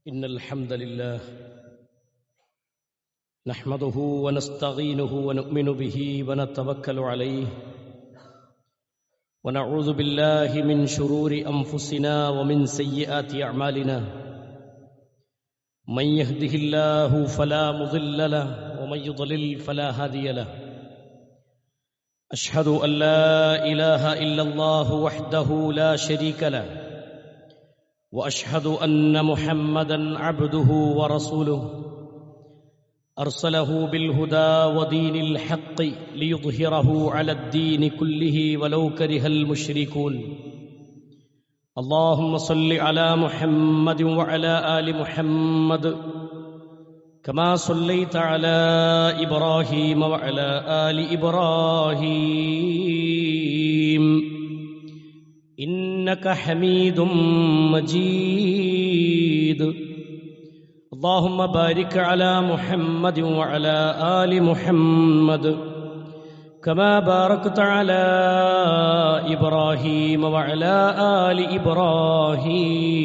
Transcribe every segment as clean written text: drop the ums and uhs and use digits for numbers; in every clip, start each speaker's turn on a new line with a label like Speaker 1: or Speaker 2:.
Speaker 1: إن الحمد لله نحمده ونستعينه ونؤمن به ونتوكل عليه ونعوذ بالله من شرور أنفسنا ومن سيئات أعمالنا من يهده الله فلا مضل له ومن يضلل فلا هادي له أشهد أن لا إله إلا الله وحده لا شريك له وأشهد أن محمدًا عبده ورسوله أرسله بالهدى ودين الحق ليظهره على الدين كله ولو كره المشركون اللهم صل على محمد وعلى آل محمد كما صليت على إبراهيم وعلى آل إبراهيم إنك حميد مجيد اللهم بارك على محمد وعلى آل محمد كما باركت على إبراهيم وعلى آل إبراهيم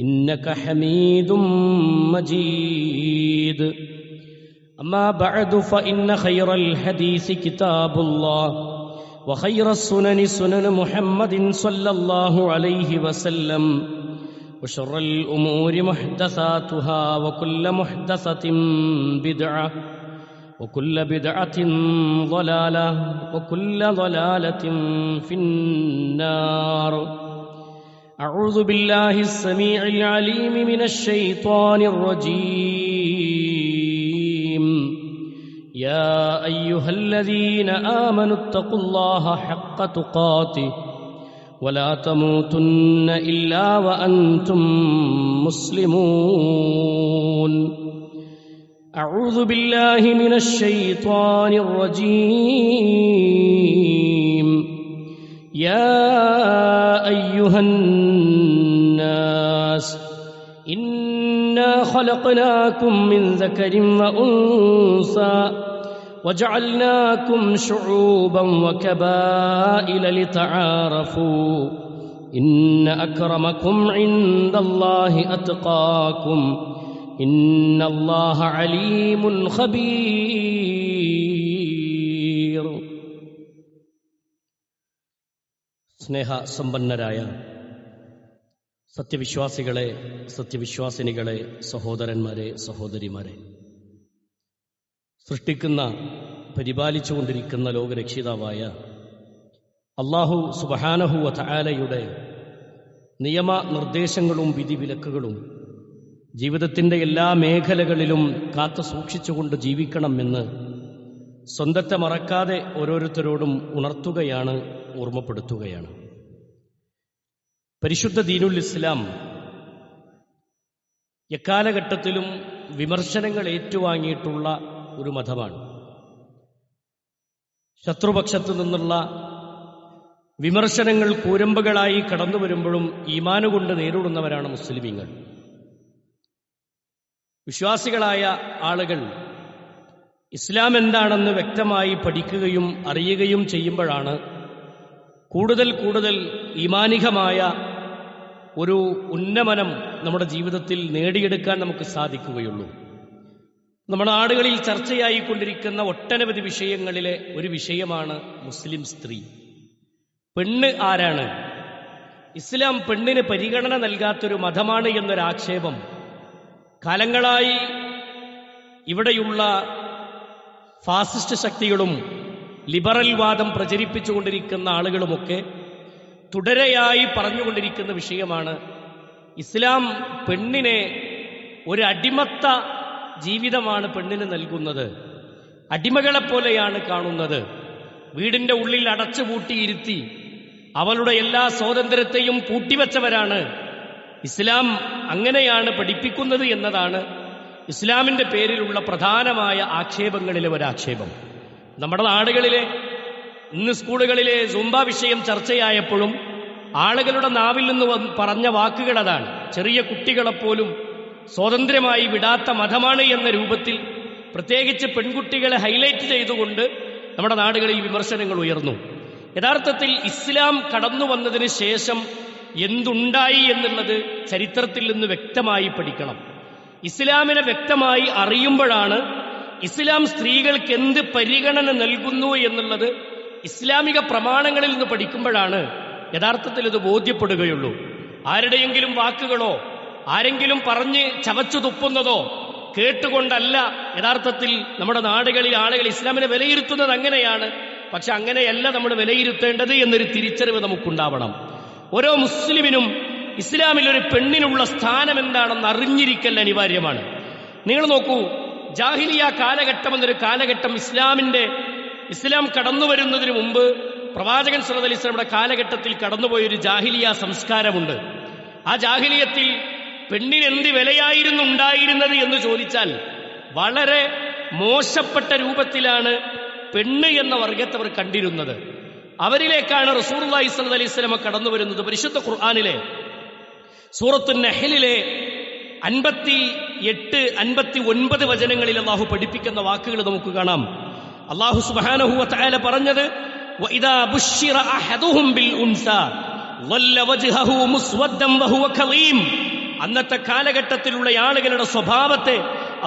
Speaker 1: إنك حميد مجيد أما بعد فإن خير الحديث كتاب الله وخير السنن سنن محمد صلى الله عليه وسلم وشر الأمور محدثاتها وكل محدثة بدعة وكل بدعة ضلالة وكل ضلالة في النار أعوذ بالله السميع العليم من الشيطان الرجيم يا أيها الذين آمنوا اتقوا الله حق تقاته ولا تموتن إلا وأنتم مسلمون أعوذ بالله من الشيطان الرجيم يا أيها الناس إنا خلقناكم من ذكر وأنثى وجعلناكم شعوبا وكبائل لتعارفوا إن أكرمكم عند الله أتقاكم إن الله عليم خبير. സ്നേഹ സമ്പന്നരായ സത്യവിശ്വാസികളെ, സത്യവിശ്വാസിനികളെ, സഹോദരന്മാരെ, സഹോദരിമാരെ, സൃഷ്ടിക്കുന്ന, പരിപാലിച്ചുകൊണ്ടിരിക്കുന്ന ലോകരക്ഷിതാവായ അല്ലാഹു സുബ്ഹാനഹു വ തആലയുടെ നിയമ നിർദ്ദേശങ്ങളും വിധിവിലക്കുകളും ജീവിതത്തിൻ്റെ എല്ലാ മേഖലകളിലും കാത്തു സൂക്ഷിച്ചുകൊണ്ട് ജീവിക്കണമെന്ന് സ്വന്തത്തെ മറക്കാതെ ഓരോരുത്തരോടും ഉണർത്തുകയാണ്, ഓർമ്മപ്പെടുത്തുകയാണ്. പരിശുദ്ധ ദീനുൽ ഇസ്ലാം എക്കാലഘട്ടത്തിലും വിമർശനങ്ങൾ ഏറ്റുവാങ്ങിയിട്ടുള്ള ഒരു മതമാണ്. ശത്രുപക്ഷത്തു നിന്നുള്ള വിമർശനങ്ങൾ കൂരമ്പുകളായി കടന്നു വരുമ്പോഴും ഈമാനുകൊണ്ട് നേരിടുന്നവരാണ് മുസ്ലിമീങ്ങൾ. വിശ്വാസികളായ ആളുകൾ ഇസ്ലാം എന്താണെന്ന് വ്യക്തമായി പഠിക്കുകയും അറിയുകയും ചെയ്യുമ്പോഴാണ് കൂടുതൽ കൂടുതൽ ഈമാനികമായ ഒരു ഉന്നമനം നമ്മുടെ ജീവിതത്തിൽ നേടിയെടുക്കാൻ നമുക്ക് സാധിക്കുകയുള്ളൂ. നമ്മുടെ നാടുകളിൽ ചർച്ചയായിക്കൊണ്ടിരിക്കുന്ന ഒട്ടനവധി വിഷയങ്ങളിലെ ഒരു വിഷയമാണ് മുസ്ലിം സ്ത്രീ. പെണ്ണ് ആരാണ്? ഇസ്ലാം പെണ്ണിന് പരിഗണന നൽകാത്തൊരു മതമാണ് എന്നൊരാക്ഷേപം കാലങ്ങളായി ഇവിടെയുള്ള ഫാസിസ്റ്റ് ശക്തികളും ലിബറൽ വാദം പ്രചരിപ്പിച്ചുകൊണ്ടിരിക്കുന്ന ആളുകളുമൊക്കെ തുടരെയായി പറഞ്ഞുകൊണ്ടിരിക്കുന്ന വിഷയമാണ്. ഇസ്ലാം പെണ്ണിനെ ഒരു അടിമത്ത ജീവിതമാണ് പെണ്ണിന് നൽകുന്നത്, അടിമകളെപ്പോലെയാണ് കാണുന്നത്. വീടിൻ്റെ ഉള്ളിൽ അടച്ചുപൂട്ടിയിരുത്തി അവളുടെ എല്ലാ സ്വാതന്ത്ര്യത്തെയും പൂട്ടിവെച്ചവരാണ്. ഇസ്ലാം അങ്ങനെയാണ് പഠിപ്പിക്കുന്നത് എന്നതാണ് ഇസ്ലാമിൻ്റെ പേരിലുള്ള പ്രധാനമായ ആക്ഷേപങ്ങളിലെ ഒരാക്ഷേപം. നമ്മുടെ നാടുകളിലെ ഇന്ന് സ്കൂളുകളിലെ സുംബ വിഷയം ചർച്ചയായപ്പോഴും ആളുകളുടെ നാവിൽ നിന്ന് പറഞ്ഞ വാക്കുകൾ അതാണ്. ചെറിയ കുട്ടികളെപ്പോലും സ്വാതന്ത്ര്യമായി വിടാത്ത മതമാണ് എന്ന രൂപത്തിൽ പ്രത്യേകിച്ച് പെൺകുട്ടികളെ ഹൈലൈറ്റ് ചെയ്തുകൊണ്ട് നമ്മുടെ നാടുകളിൽ വിമർശനങ്ങൾ ഉയർന്നു. യഥാർത്ഥത്തിൽ ഇസ്ലാം കടന്നു വന്നതിന് ശേഷം എന്തുണ്ടായി എന്നുള്ളത് ചരിത്രത്തിൽ നിന്ന് വ്യക്തമായി പഠിക്കണം. ഇസ്ലാമിനെ വ്യക്തമായി അറിയുമ്പോഴാണ് ഇസ്ലാം സ്ത്രീകൾക്ക് എന്ത് പരിഗണന നൽകുന്നു എന്നുള്ളത് ഇസ്ലാമിക പ്രമാണങ്ങളിൽ നിന്ന് പഠിക്കുമ്പോഴാണ് യഥാർത്ഥത്തിൽ ഇത് ബോധ്യപ്പെടുകയുള്ളൂ. ആരുടെയെങ്കിലും വാക്കുകളോ ആരെങ്കിലും പറഞ്ഞ് ചവച്ചു തുപ്പുന്നതോ കേട്ടുകൊണ്ടല്ല യഥാർത്ഥത്തിൽ നമ്മുടെ നാടുകളിൽ ആളുകൾ ഇസ്ലാമിനെ വിലയിരുത്തുന്നത്. അങ്ങനെയാണ്, പക്ഷെ അങ്ങനെയല്ല നമ്മൾ വിലയിരുത്തേണ്ടത് എന്നൊരു തിരിച്ചറിവ് നമുക്കുണ്ടാവണം. ഓരോ മുസ്ലിമിനും ഇസ്ലാമിൽ ഒരു പെണ്ണിനുള്ള സ്ഥാനം എന്താണെന്ന് അറിഞ്ഞിരിക്കൽ അനിവാര്യമാണ്. നിങ്ങൾ നോക്കൂ, ജാഹിലിയ കാലഘട്ടം എന്നൊരു കാലഘട്ടം ഇസ്ലാം കടന്നു വരുന്നതിന് മുമ്പ് പ്രവാചകൻ സല്ലല്ലാഹു അലൈഹി വസല്ലമയുടെ കാലഘട്ടത്തിൽ കടന്നുപോയൊരു ജാഹിലിയ സംസ്കാരമുണ്ട്. ആ ജാഹിലിയത്തിൽ പെണ്ണിന് എന്ത് വിലയായിരുന്നു ഉണ്ടായിരുന്നത് എന്ന് ചോദിച്ചാൽ വളരെ മോശപ്പെട്ട രൂപത്തിലാണ് പെണ്ണ് എന്ന വർഗത്തെ അവർ കണ്ടിരുന്നത്. അവരിലേക്കാണ് റസൂലുള്ളാഹി സ്വല്ലല്ലാഹു അലൈഹി വസല്ലമ കടന്നു വരുന്നത്. പരിശുദ്ധ ഖുർആനിലെ സൂറത്തുൻ നഹ്ലിലെ 58, 59 വചനങ്ങളിൽ അല്ലാഹു പഠിപ്പിക്കുന്ന വാക്കുകൾ നമുക്ക് കാണാം. അല്ലാഹു സുബ്ഹാനഹു വ തആല പറഞ്ഞത്, വഇദാ ബുശ്ശിറ അഹദുഹും ബിൽ ഉൻസാ ളല്ല വജ്ഹഹു മുസ്വദ്ദൻ വഹുവ കളീം. അന്നത്തെ കാലഘട്ടത്തിലുള്ള ആളുകളുടെ സ്വഭാവത്തെ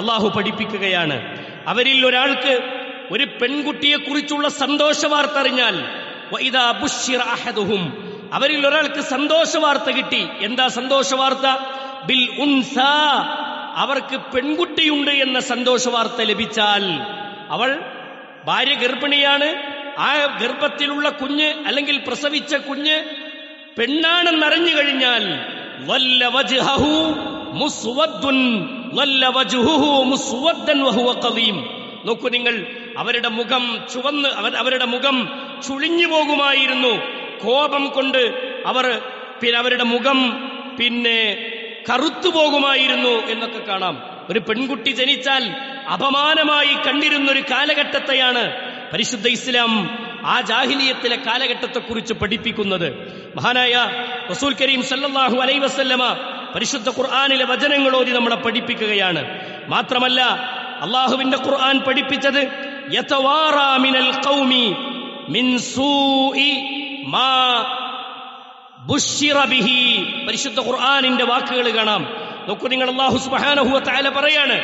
Speaker 1: അല്ലാഹു പഠിപ്പിക്കുകയാണ്. അവരിൽ ഒരാൾക്ക് ഒരു പെൺകുട്ടിയെക്കുറിച്ചുള്ള സന്തോഷ വാർത്ത അറിഞ്ഞാൽ, വഇദാ ബുശ്ശിറ അഹദുഹും, അവരിൽ ഒരാൾക്ക് സന്തോഷ വാർത്ത കിട്ടി. എന്താ സന്തോഷ വാർത്ത? ബിൽ ഉൻസാ, അവർക്ക് പെൺകുട്ടിയുണ്ട് എന്ന സന്തോഷ വാർത്ത ലഭിച്ചാൽ, അവൾ ഭാര്യ ഗർഭിണിയാണ്, ആ ഗർഭത്തിലുള്ള കുഞ്ഞ് അല്ലെങ്കിൽ പ്രസവിച്ച കുഞ്ഞ് പെണ്ണാണെന്നറിഞ്ഞു കഴിഞ്ഞാൽ, വല്ല വജ്ഹഹു മുസ്വദ്ദുൻ വല്ല വജ്ഹുഹു മുസ്വദ്ദൻ വഹുവ ഖളീം. നോക്കൂ നിങ്ങൾ, അവരുടെ മുഖം ചുവന്ന് അവരുടെ മുഖം ചുളിഞ്ഞു പോകുമായിരുന്നു. കോപം കൊണ്ട് അവരുടെ മുഖം കറുത്തു പോകുമായിരുന്നു എന്നൊക്കെ കാണാം. ഒരു പെൺകുട്ടി ജനിച്ചാൽ അപമാനമായി കണ്ടിരുന്നൊരു കാലഘട്ടത്തെയാണ് പരിശുദ്ധ ഇസ്ലാം ആ ജാഹിലിയത്തിലെ കാലഘട്ടത്തെക്കുറിച്ച് പഠിപ്പിക്കുന്നത്. മഹാനായ റസൂൽ കരീം സല്ലല്ലാഹു അലൈഹി വസല്ലമ പരിശുദ്ധ ഖുർആനിലെ വചനങ്ങൾ ഓതി നമ്മളെ പഠിപ്പിക്കുകയാണ്. മാത്രമല്ല അള്ളാഹുവിന്റെ ഖുർആൻ പഠിപ്പിച്ചത്, യതവാറാ മിനൽ ഖൗമി മിൻ സൂഇ മാ ബുശ്ശിറ ബിഹി. പരിശുദ്ധ ഖുർആനിന്റെ വാക്കുകൾ കാണാം. നോക്കൂ നിങ്ങൾ, അല്ലാഹു സുബ്ഹാനഹു വ തആല പറയാണ്,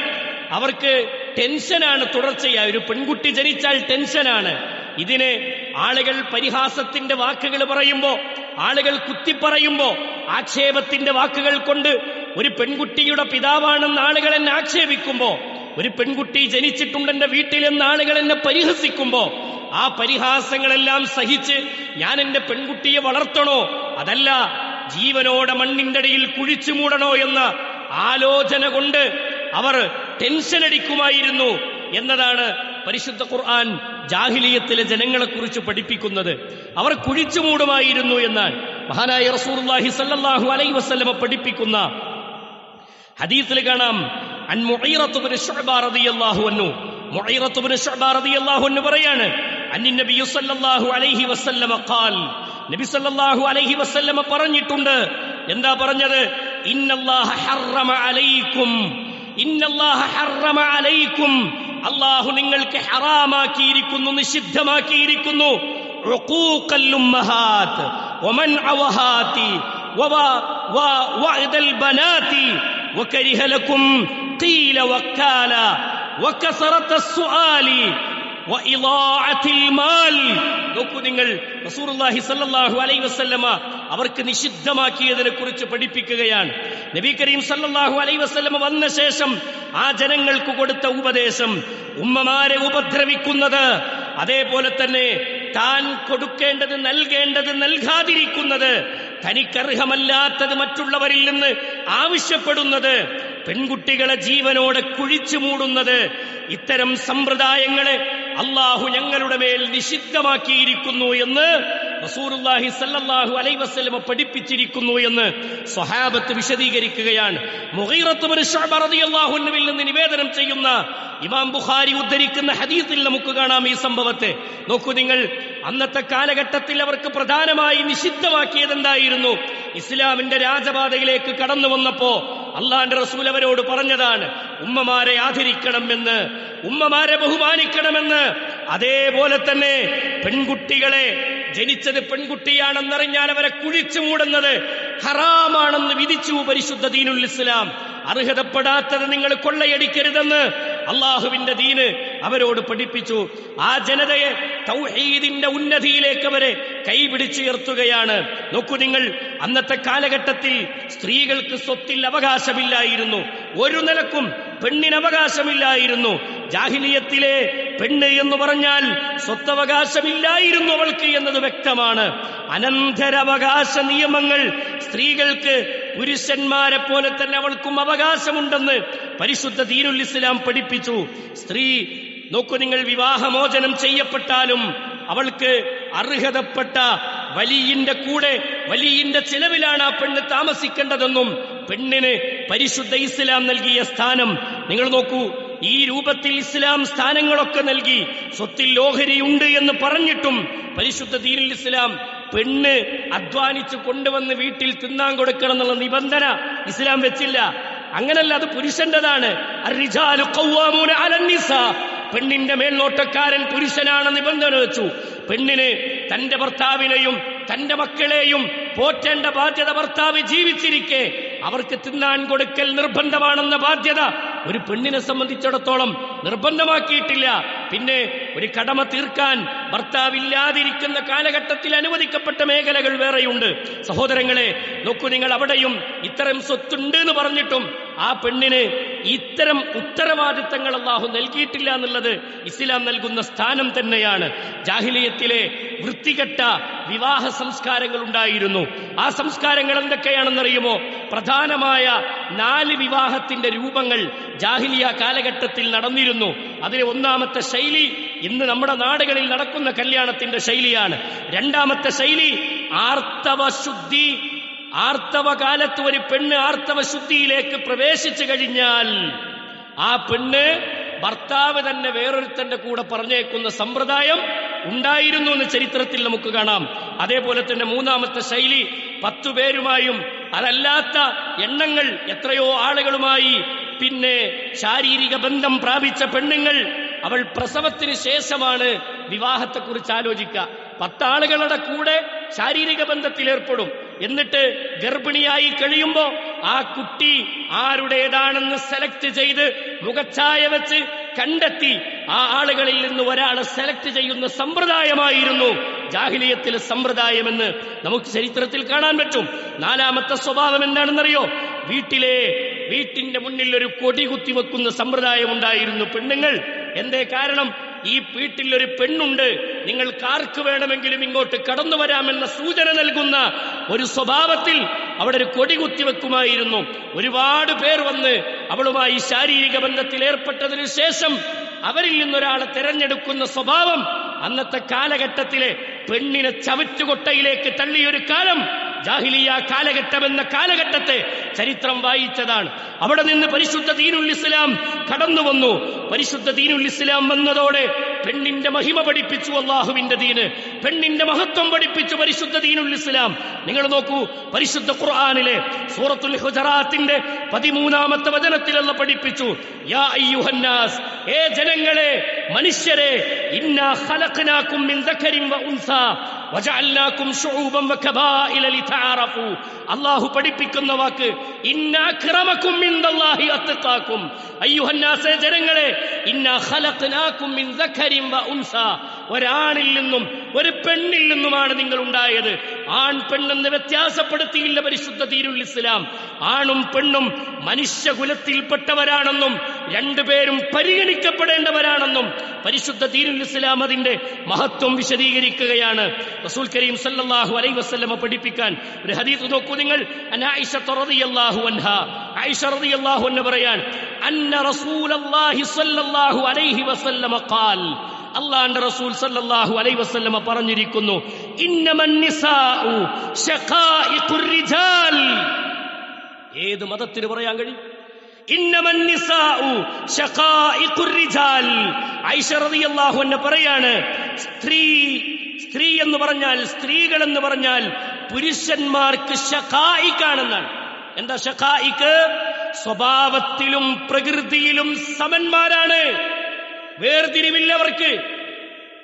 Speaker 1: അവർക്ക് ടെൻഷനാണ് തുടർച്ചയായി. ഒരു പെൺകുട്ടി ജനിച്ചാൽ ടെൻഷനാണ്. ഇതിന് ആളുകൾ പരിഹാസത്തിന്റെ വാക്കുകൾ പറയുമ്പോ, ആളുകൾ കുത്തിപ്പറയുമ്പോ, ആക്ഷേപത്തിന്റെ വാക്കുകൾ കൊണ്ട് ഒരു പെൺകുട്ടിയുടെ പിതാവാണെന്ന് ആളുകൾ എന്നെ ആക്ഷേപിക്കുമ്പോ, ഒരു പെൺകുട്ടി ജനിച്ചിട്ടുണ്ടെന്റെ വീട്ടിലെന്ന് ആളുകൾ എന്നെ പരിഹസിക്കുമ്പോ, ആ പരിഹാസങ്ങളെല്ലാം സഹിച്ച് ഞാൻ എന്റെ പെൺകുട്ടിയെ വളർത്തണോ, അതല്ല ജീവനോടെ മണ്ണിന്റെ അടിയിൽ കുഴിച്ചു മൂടണോ എന്ന ആലോചന കൊണ്ട് അവർ ടെൻഷൻ അടിക്കുമായിരുന്നു എന്നതാണ് പരിശുദ്ധ ഖുർആൻ ജാഹിലിയത്തിലെ ജനങ്ങളെക്കുറിച്ച് പഠിപ്പിക്കുന്നത്. അവർ കുഴിച്ചു മൂടുമായിരുന്നു എന്നാണ് മഹാനായ റസൂലുള്ളാഹി സ്വല്ലല്ലാഹു അലൈഹി വസല്ലമ പഠിപ്പിക്കുന്ന ഹദീസിൽ കാണാം. അൻ മുഈറത്ത് ഇബ്നു ശുഅബ റളിയല്ലാഹു അൻഹു, മുഈറത്ത് ഇബ്നു ശുഅബ റളിയല്ലാഹു അൻഹു പറയാണ്, അന്നി നബി സല്ലല്ലാഹു അലൈഹി വസല്ലമ ഖാൽ, നബി സല്ലല്ലാഹു അലൈഹി വസല്ലമ പറഞ്ഞിട്ടുണ്ട്. എന്താ പറഞ്ഞത്? ഇന്നല്ലാഹ ഹറമ അലൈക്കും, ഇന്നല്ലാഹ ഹറമ അലൈക്കും, അല്ലാഹു നിങ്ങൾക്ക് ഹറാമാക്കിയിരിക്കുന്നു, നിഷിദ്ധമാക്കിയിരിക്കുന്നു, ഉഖൂഖൽ ഉമ്മഹാത്ത് വമൻഅ വഹാതി വഅദൽ ബനാതി വകരിഹ ലക്കും ഖീല വക്കാല വകസറത്തസ് സുആലി വഇളാഅത്തിൽ മാൽ. നോക്കൂ നിങ്ങൾ, റസൂലുള്ളാഹി സ്വല്ലല്ലാഹു അലൈഹി വസല്ലമ അവർക്ക് നിഷിദ്ധമാക്കിയതിനെ കുറിച്ച് പഠിപ്പിക്കുകയാണ്. നബി കരീം സല്ലല്ലാഹു അലൈഹി വസല്ലമ വന്ന ശേഷം ആ ജനങ്ങൾക്ക് കൊടുത്ത ഉപദേശം, ഉമ്മമാരെ ഉപദ്രവിക്കുന്നത്, അതേപോലെ തന്നെ താൻ കൊടുക്കേണ്ടത് നൽകേണ്ടത് നൽകാതിരിക്കുന്നത്, തനിക്കർഹമല്ലാത്തത് മറ്റുള്ളവരിൽ നിന്ന് ആവശ്യപ്പെടുന്നത്, പെൺകുട്ടികളെ ജീവനോടെ കുഴിച്ചു മൂടുന്നത്, ഇത്തരം സമ്പ്രദായങ്ങളെ അള്ളാഹു ഞങ്ങളുടെ മേൽ നിഷിദ്ധമാക്കിയിരിക്കുന്നു എന്ന് റസൂലുള്ളാഹി സ്വല്ലല്ലാഹു അലൈഹി വസല്ലമ പഠിപ്പിച്ചിരിക്കുന്നു എന്ന് സ്വഹാബത്ത് വിശദീകരിക്കുകയാണ്. മുഗീറത്ത് ഇബ്നു ശുഅബ റളിയല്ലാഹു അൻഹുവിൽ നിന്ന് നിവേദനം ചെയ്യുന്ന ഇമാം ബുഖാരി ഉദ്ധരിക്കുന്ന ഹദീസിൽ നമുക്ക് കാണാം ഈ സംഭവത്തെ. നോക്കൂ നിങ്ങൾ, അന്നത്തെ കാലഘട്ടത്തിൽ അവർക്ക് പ്രധാനമായി നിഷിദ്ധമാക്കിയത് എന്തായിരുന്നു? ഇസ്ലാമിന്റെ രാജപാതയിലേക്ക് കടന്നു വന്നപ്പോ അള്ളാന്റെ റസൂൽ അവരോട് പറഞ്ഞതാണ്, ഉമ്മമാരെ ആദരിക്കണമെന്ന്, ഉമ്മമാരെ ബഹുമാനിക്കണമെന്ന്. അതേപോലെ തന്നെ പെൺകുട്ടികളെ, ജനിച്ചത് പെൺകുട്ടിയാണെന്നറിഞ്ഞാൽ അവരെ കുഴിച്ചു മൂടുന്നത് ഹറാമാണെന്ന് വിധിച്ചു പരിശുദ്ധ ദീനുൽ ഇസ്ലാം. അർഹതപ്പെടാത്തത് നിങ്ങൾ കൊള്ളയടിക്കരുതെന്ന് അള്ളാഹുവിന്റെ ദീന് അവരോട് പഠിപ്പിച്ചു. ആ ജനതയെ തൗഹീദിന്റെ ഉന്നതിയിലേക്ക് അവരെ കൈപിടിച്ചുയർത്തുകയാണ്. നോക്കൂ നിങ്ങൾ, അന്നത്തെ കാലഘട്ടത്തിൽ സ്ത്രീകൾക്ക് സ്വത്തിൽ അവകാശമില്ലായിരുന്നു. ഒരു നിലക്കും പെണ്ണിന് അവകാശമില്ലായിരുന്നു. ജാഹിലിയത്തിലെ പെണ്ണ് എന്ന് പറഞ്ഞാൽ സ്വത്തവകാശമില്ലായിരുന്നു അവൾക്ക് എന്നത് വ്യക്തമാണ്. അനന്തരാവകാശ നിയമങ്ങൾ സ്ത്രീകൾക്ക് പുരുഷന്മാരെ പോലെ തന്നെ അവൾക്കും അവകാശമുണ്ടെന്ന് പരിശുദ്ധ ദീനുൽ ഇസ്ലാം പഠിപ്പിച്ചു. സ്ത്രീ നോക്കൂ നിങ്ങൾ, വിവാഹമോചനം ചെയ്യപ്പെട്ടാലും അവൾക്ക് അർഹതപ്പെട്ട വലിയിന്റെ കൂടെ വലിയിന്റെ ചിലവിലാണ് ആ പെണ്ണ് താമസിക്കേണ്ടതെന്നും പെണ്ണിന് പരിശുദ്ധ ഇസ്ലാം നൽകിയ സ്ഥാനം നിങ്ങൾ നോക്കൂ. ഈ രൂപത്തിൽ ഇസ്ലാം സ്ഥാനങ്ങളൊക്കെ നൽകി. സ്വത്തിൽ ഓഹരിയുണ്ട് എന്ന് പറഞ്ഞിട്ടും പരിശുദ്ധ ദീനുൽ ഇസ്ലാം പെണ്ണ് അധ്വാനിച്ച് കൊണ്ടുവന്ന് വീട്ടിൽ തിന്നാൻ കൊടുക്കണം എന്നുള്ള നിബന്ധന ഇസ്ലാം വെച്ചില്ല. അങ്ങനല്ല, അത് പുരുഷന്റേതാണ്. അർറിജാലു ഖവ്വാമൂന അലന്നിസാ, പെണ്ണിന്റെ മേൽനോട്ടക്കാരൻ പുരുഷനാണ് നിബന്ധന വെച്ചു. പെണ്ണിന് തന്റെ ഭർത്താവിനെയും തന്റെ മക്കളെയും പോറ്റേണ്ട ബാധ്യത ഭർത്താവ് ജീവിച്ചിരിക്കെ അവർക്ക് തിന്നാൻ കൊടുക്കൽ നിർബന്ധമാണെന്ന ബാധ്യത ഒരു പെണ്ണിനെ സംബന്ധിച്ചിടത്തോളം നിർബന്ധമാക്കിയിട്ടില്ല. പിന്നെ ഒരു കടമ തീർക്കാൻ ഭർത്താവില്ലാതിരിക്കുന്ന കാലഘട്ടത്തിൽ അനുവദിക്കപ്പെട്ട മേഖലകൾ വേറെയുണ്ട്. സഹോദരങ്ങളെ നോക്കൂ നിങ്ങൾ, അവിടെയും ഇത്തരം സ്വത്തുണ്ട് എന്ന് പറഞ്ഞിട്ടും ആ പെണ്ണിന് ഇത്തരം ഉത്തരവാദിത്തങ്ങൾ അല്ലാഹു നൽകിയിട്ടില്ല എന്നുള്ളത് ഇസ്ലാം നൽകുന്ന സ്ഥാനം തന്നെയാണ്. ജാഹിലിയത്തിലെ വൃത്തികെട്ട വിവാഹ സംസ്കാരങ്ങൾ ഉണ്ടായിരുന്നു. ആ സംസ്കാരങ്ങൾ എന്തൊക്കെയാണെന്നറിയുമോ? പ്രധാനമായ 4 വിവാഹത്തിന്റെ രൂപങ്ങൾ ജാഹിലിയ കാലഘട്ടത്തിൽ നടന്നിരുന്നു. അതിലെ ഒന്നാമത്തെ ശൈലി ഇന്ന് നമ്മുടെ നാടുകളിൽ നടക്കുന്ന കല്യാണത്തിന്റെ ശൈലിയാണ്. രണ്ടാമത്തെ ശൈലി ആർത്തവശുദ്ധി. ആർത്തവകാലത്ത് ഒരു പെണ്ണ് ആർത്തവശുദ്ധിയിലേക്ക് പ്രവേശിച്ചു കഴിഞ്ഞാൽ ആ പെണ്ണ് ഭർത്താവ് തന്നെ വേറൊരുത്തന്റെ കൂടെ പറഞ്ഞേക്കുന്ന സമ്പ്രദായം ഉണ്ടായിരുന്നു എന്ന് ചരിത്രത്തിൽ നമുക്ക് കാണാം. അതേപോലെ തന്നെ മൂന്നാമത്തെ ശൈലി 10 പേരുമായും അതല്ലാത്ത എണ്ണങ്ങൾ എത്രയോ ആളുകളുമായി പിന്നെ ശാരീരിക ബന്ധം പ്രാപിച്ച പെണ്ണുങ്ങൾ അവൾ പ്രസവത്തിന് ശേഷമാണ് വിവാഹത്തെക്കുറിച്ച് ആലോചിക്കുക. 10 ആളുകളുടെ കൂടെ ശാരീരിക ബന്ധത്തിൽ ഏർപ്പെടും. എന്നിട്ട് ഗർഭിണിയായി കഴിയുമ്പോ ആ കുട്ടി ആരുടേതാണെന്ന് സെലക്ട് ചെയ്ത് മുഖച്ഛായ വെച്ച് കണ്ടെത്തി ആ ആളുകളിൽ നിന്ന് ഒരാളെ സെലക്ട് ചെയ്യുന്ന സമ്പ്രദായമായിരുന്നു ജാഹിലിയത്തിലെ സമ്പ്രദായമെന്ന് നമുക്ക് ചരിത്രത്തിൽ കാണാൻ പറ്റും. 4ാമത്തെ സ്വഭാവം എന്താണെന്നറിയോ? വീട്ടിന്റെ മുന്നിൽ ഒരു കൊടി കുത്തിവെക്കുന്ന സമ്പ്രദായം ഉണ്ടായിരുന്നു പെണ്ണുങ്ങൾ. എന്തേ കാരണം? ഈ വീട്ടിൽ ഒരു പെണ്ണുണ്ട്, നിങ്ങൾക്ക് ആർക്ക് വേണമെങ്കിലും ഇങ്ങോട്ട് കടന്നു വരാമെന്ന സൂചന നൽകുന്ന ഒരു സ്വഭാവത്തിൽ അവിടെ ഒരു കൊടി കുത്തിവെക്കുമായിരുന്നു. ഒരുപാട് പേർ വന്ന് അവളുമായി ശാരീരിക ബന്ധത്തിൽ ഏർപ്പെട്ടതിനു ശേഷം അവരിൽ നിന്നൊരാളെ തെരഞ്ഞെടുക്കുന്ന സ്വഭാവം അന്നത്തെ കാലഘട്ടത്തിലെ പെണ്ണിനെ ചവറ്റുകൊട്ടയിലേക്ക് തള്ളിയൊരു കാലം ജാഹിലിയ കാലഘട്ടം എന്ന കാലഘട്ടത്തെ ചരിത്രം വായിച്ചതാണ്. അവിടെ നിന്ന് പരിശുദ്ധ ദീനുൽ ഇസ്ലാം കടന്നു വന്നു. പരിശുദ്ധ ദീനുൽ ഇസ്ലാം വന്നതോടെ പെണ്ണിന്റെ മഹിമ പഠിപ്പിച്ചു അല്ലാഹുവിന്റെ ദീന്, പെണ്ണിന്റെ മഹത്വം പഠിപ്പിച്ചു പരിശുദ്ധ ദീനുൽ ഇസ്ലാം. നിങ്ങൾ നോക്കൂ, പരിശുദ്ധ ഖുർആനിലെ സൂറത്തുൽ ഹുജറാത്തിന്റെ 13ാമത്തെ വചനത്തിൽ അല്ലാഹു പഠിപ്പിച്ചു, യാ അയ്യുഹന്നാസ്, ഏ ജനങ്ങളെ, മനുഷ്യരെ, ഇന്നാ ഖലഖനാകും മിൻ ദക്കരിൻ വ ഉൻസാ വജഅൽനാകും ശുഊബൻ വകബായില ലിതഅറഫു. അല്ലാഹു പഠിപ്പിക്കുന്ന വാക്ക് ഇന്നാ അക്രമകും ഇൻദല്ലാഹി അത്ഖാകും. അയ്യുഹന്നാസേ, ജനങ്ങളെ, ഇന്നാ ഖലഖനാകും മിൻ ദക്കരിൻ വ ഉൻസാ, ഒരാണിൽ നിന്നും ഒരു പെണ്ണിൽ നിന്നുമാണ് നിങ്ങൾ ഉണ്ടായത്. ആൺ പെണ്ണെന്ന് വ്യത്യാസപ്പെടുത്തിയില്ല പരിശുദ്ധ ദീനുൽ ഇസ്ലാം. ആണും പെണ്ണും മനുഷ്യകുലത്തിൽപ്പെട്ടവരാണെന്നും രണ്ടുപേരും പരിഗണിക്കപ്പെടേണ്ടവരാണെന്നും പരിശുദ്ധ ദീനുൽ ഇസ്ലാം അതിന്റെ മഹത്വം വിശദീകരിക്കുകയാണ്. റസൂൽ കരീം സല്ലല്ലാഹു അലൈഹി വസല്ലമ പഠിപ്പിക്കാൻ ഒരു ഹദീസ് നോക്കൂ നിങ്ങൾ. ആയിഷ റളിയല്ലാഹു അൻഹാ, ആയിഷ റളിയല്ലാഹു അൻഹ പറയാൻ, അന്ന റസൂലുള്ളാഹി സ്വല്ലല്ലാഹു അലൈഹി വസല്ലമ ഖാൽ, അല്ലാഹുവിന്റെ റസൂൽ സല്ലല്ലാഹു അലൈഹി വസല്ലമ പറഞ്ഞിരിക്കുന്നു, ഇന്നമൻ നിസാഉ ശഖായിഖുർ റിജാൽ. ഏത് മതത്തിന് പറയാൻ കഴിയും? ഇന്നമൻ നിസാഉ ശഖായിഖുർ റിജാൽ. ആയിഷ റളിയല്ലാഹു അൻഹ പറയാണ്, സ്ത്രീ എന്ന് പറഞ്ഞാൽ, സ്ത്രീകൾ എന്ന് പറഞ്ഞാൽ പുരുഷന്മാർക്ക് ശഖായിഖാണെന്നാണ്. എന്താ ശഖായിഖ്? സ്വഭാവത്തിലും പ്രകൃതിയിലും സമന്മാരാണ്. വേർതിരിവില്ല അവർക്ക്,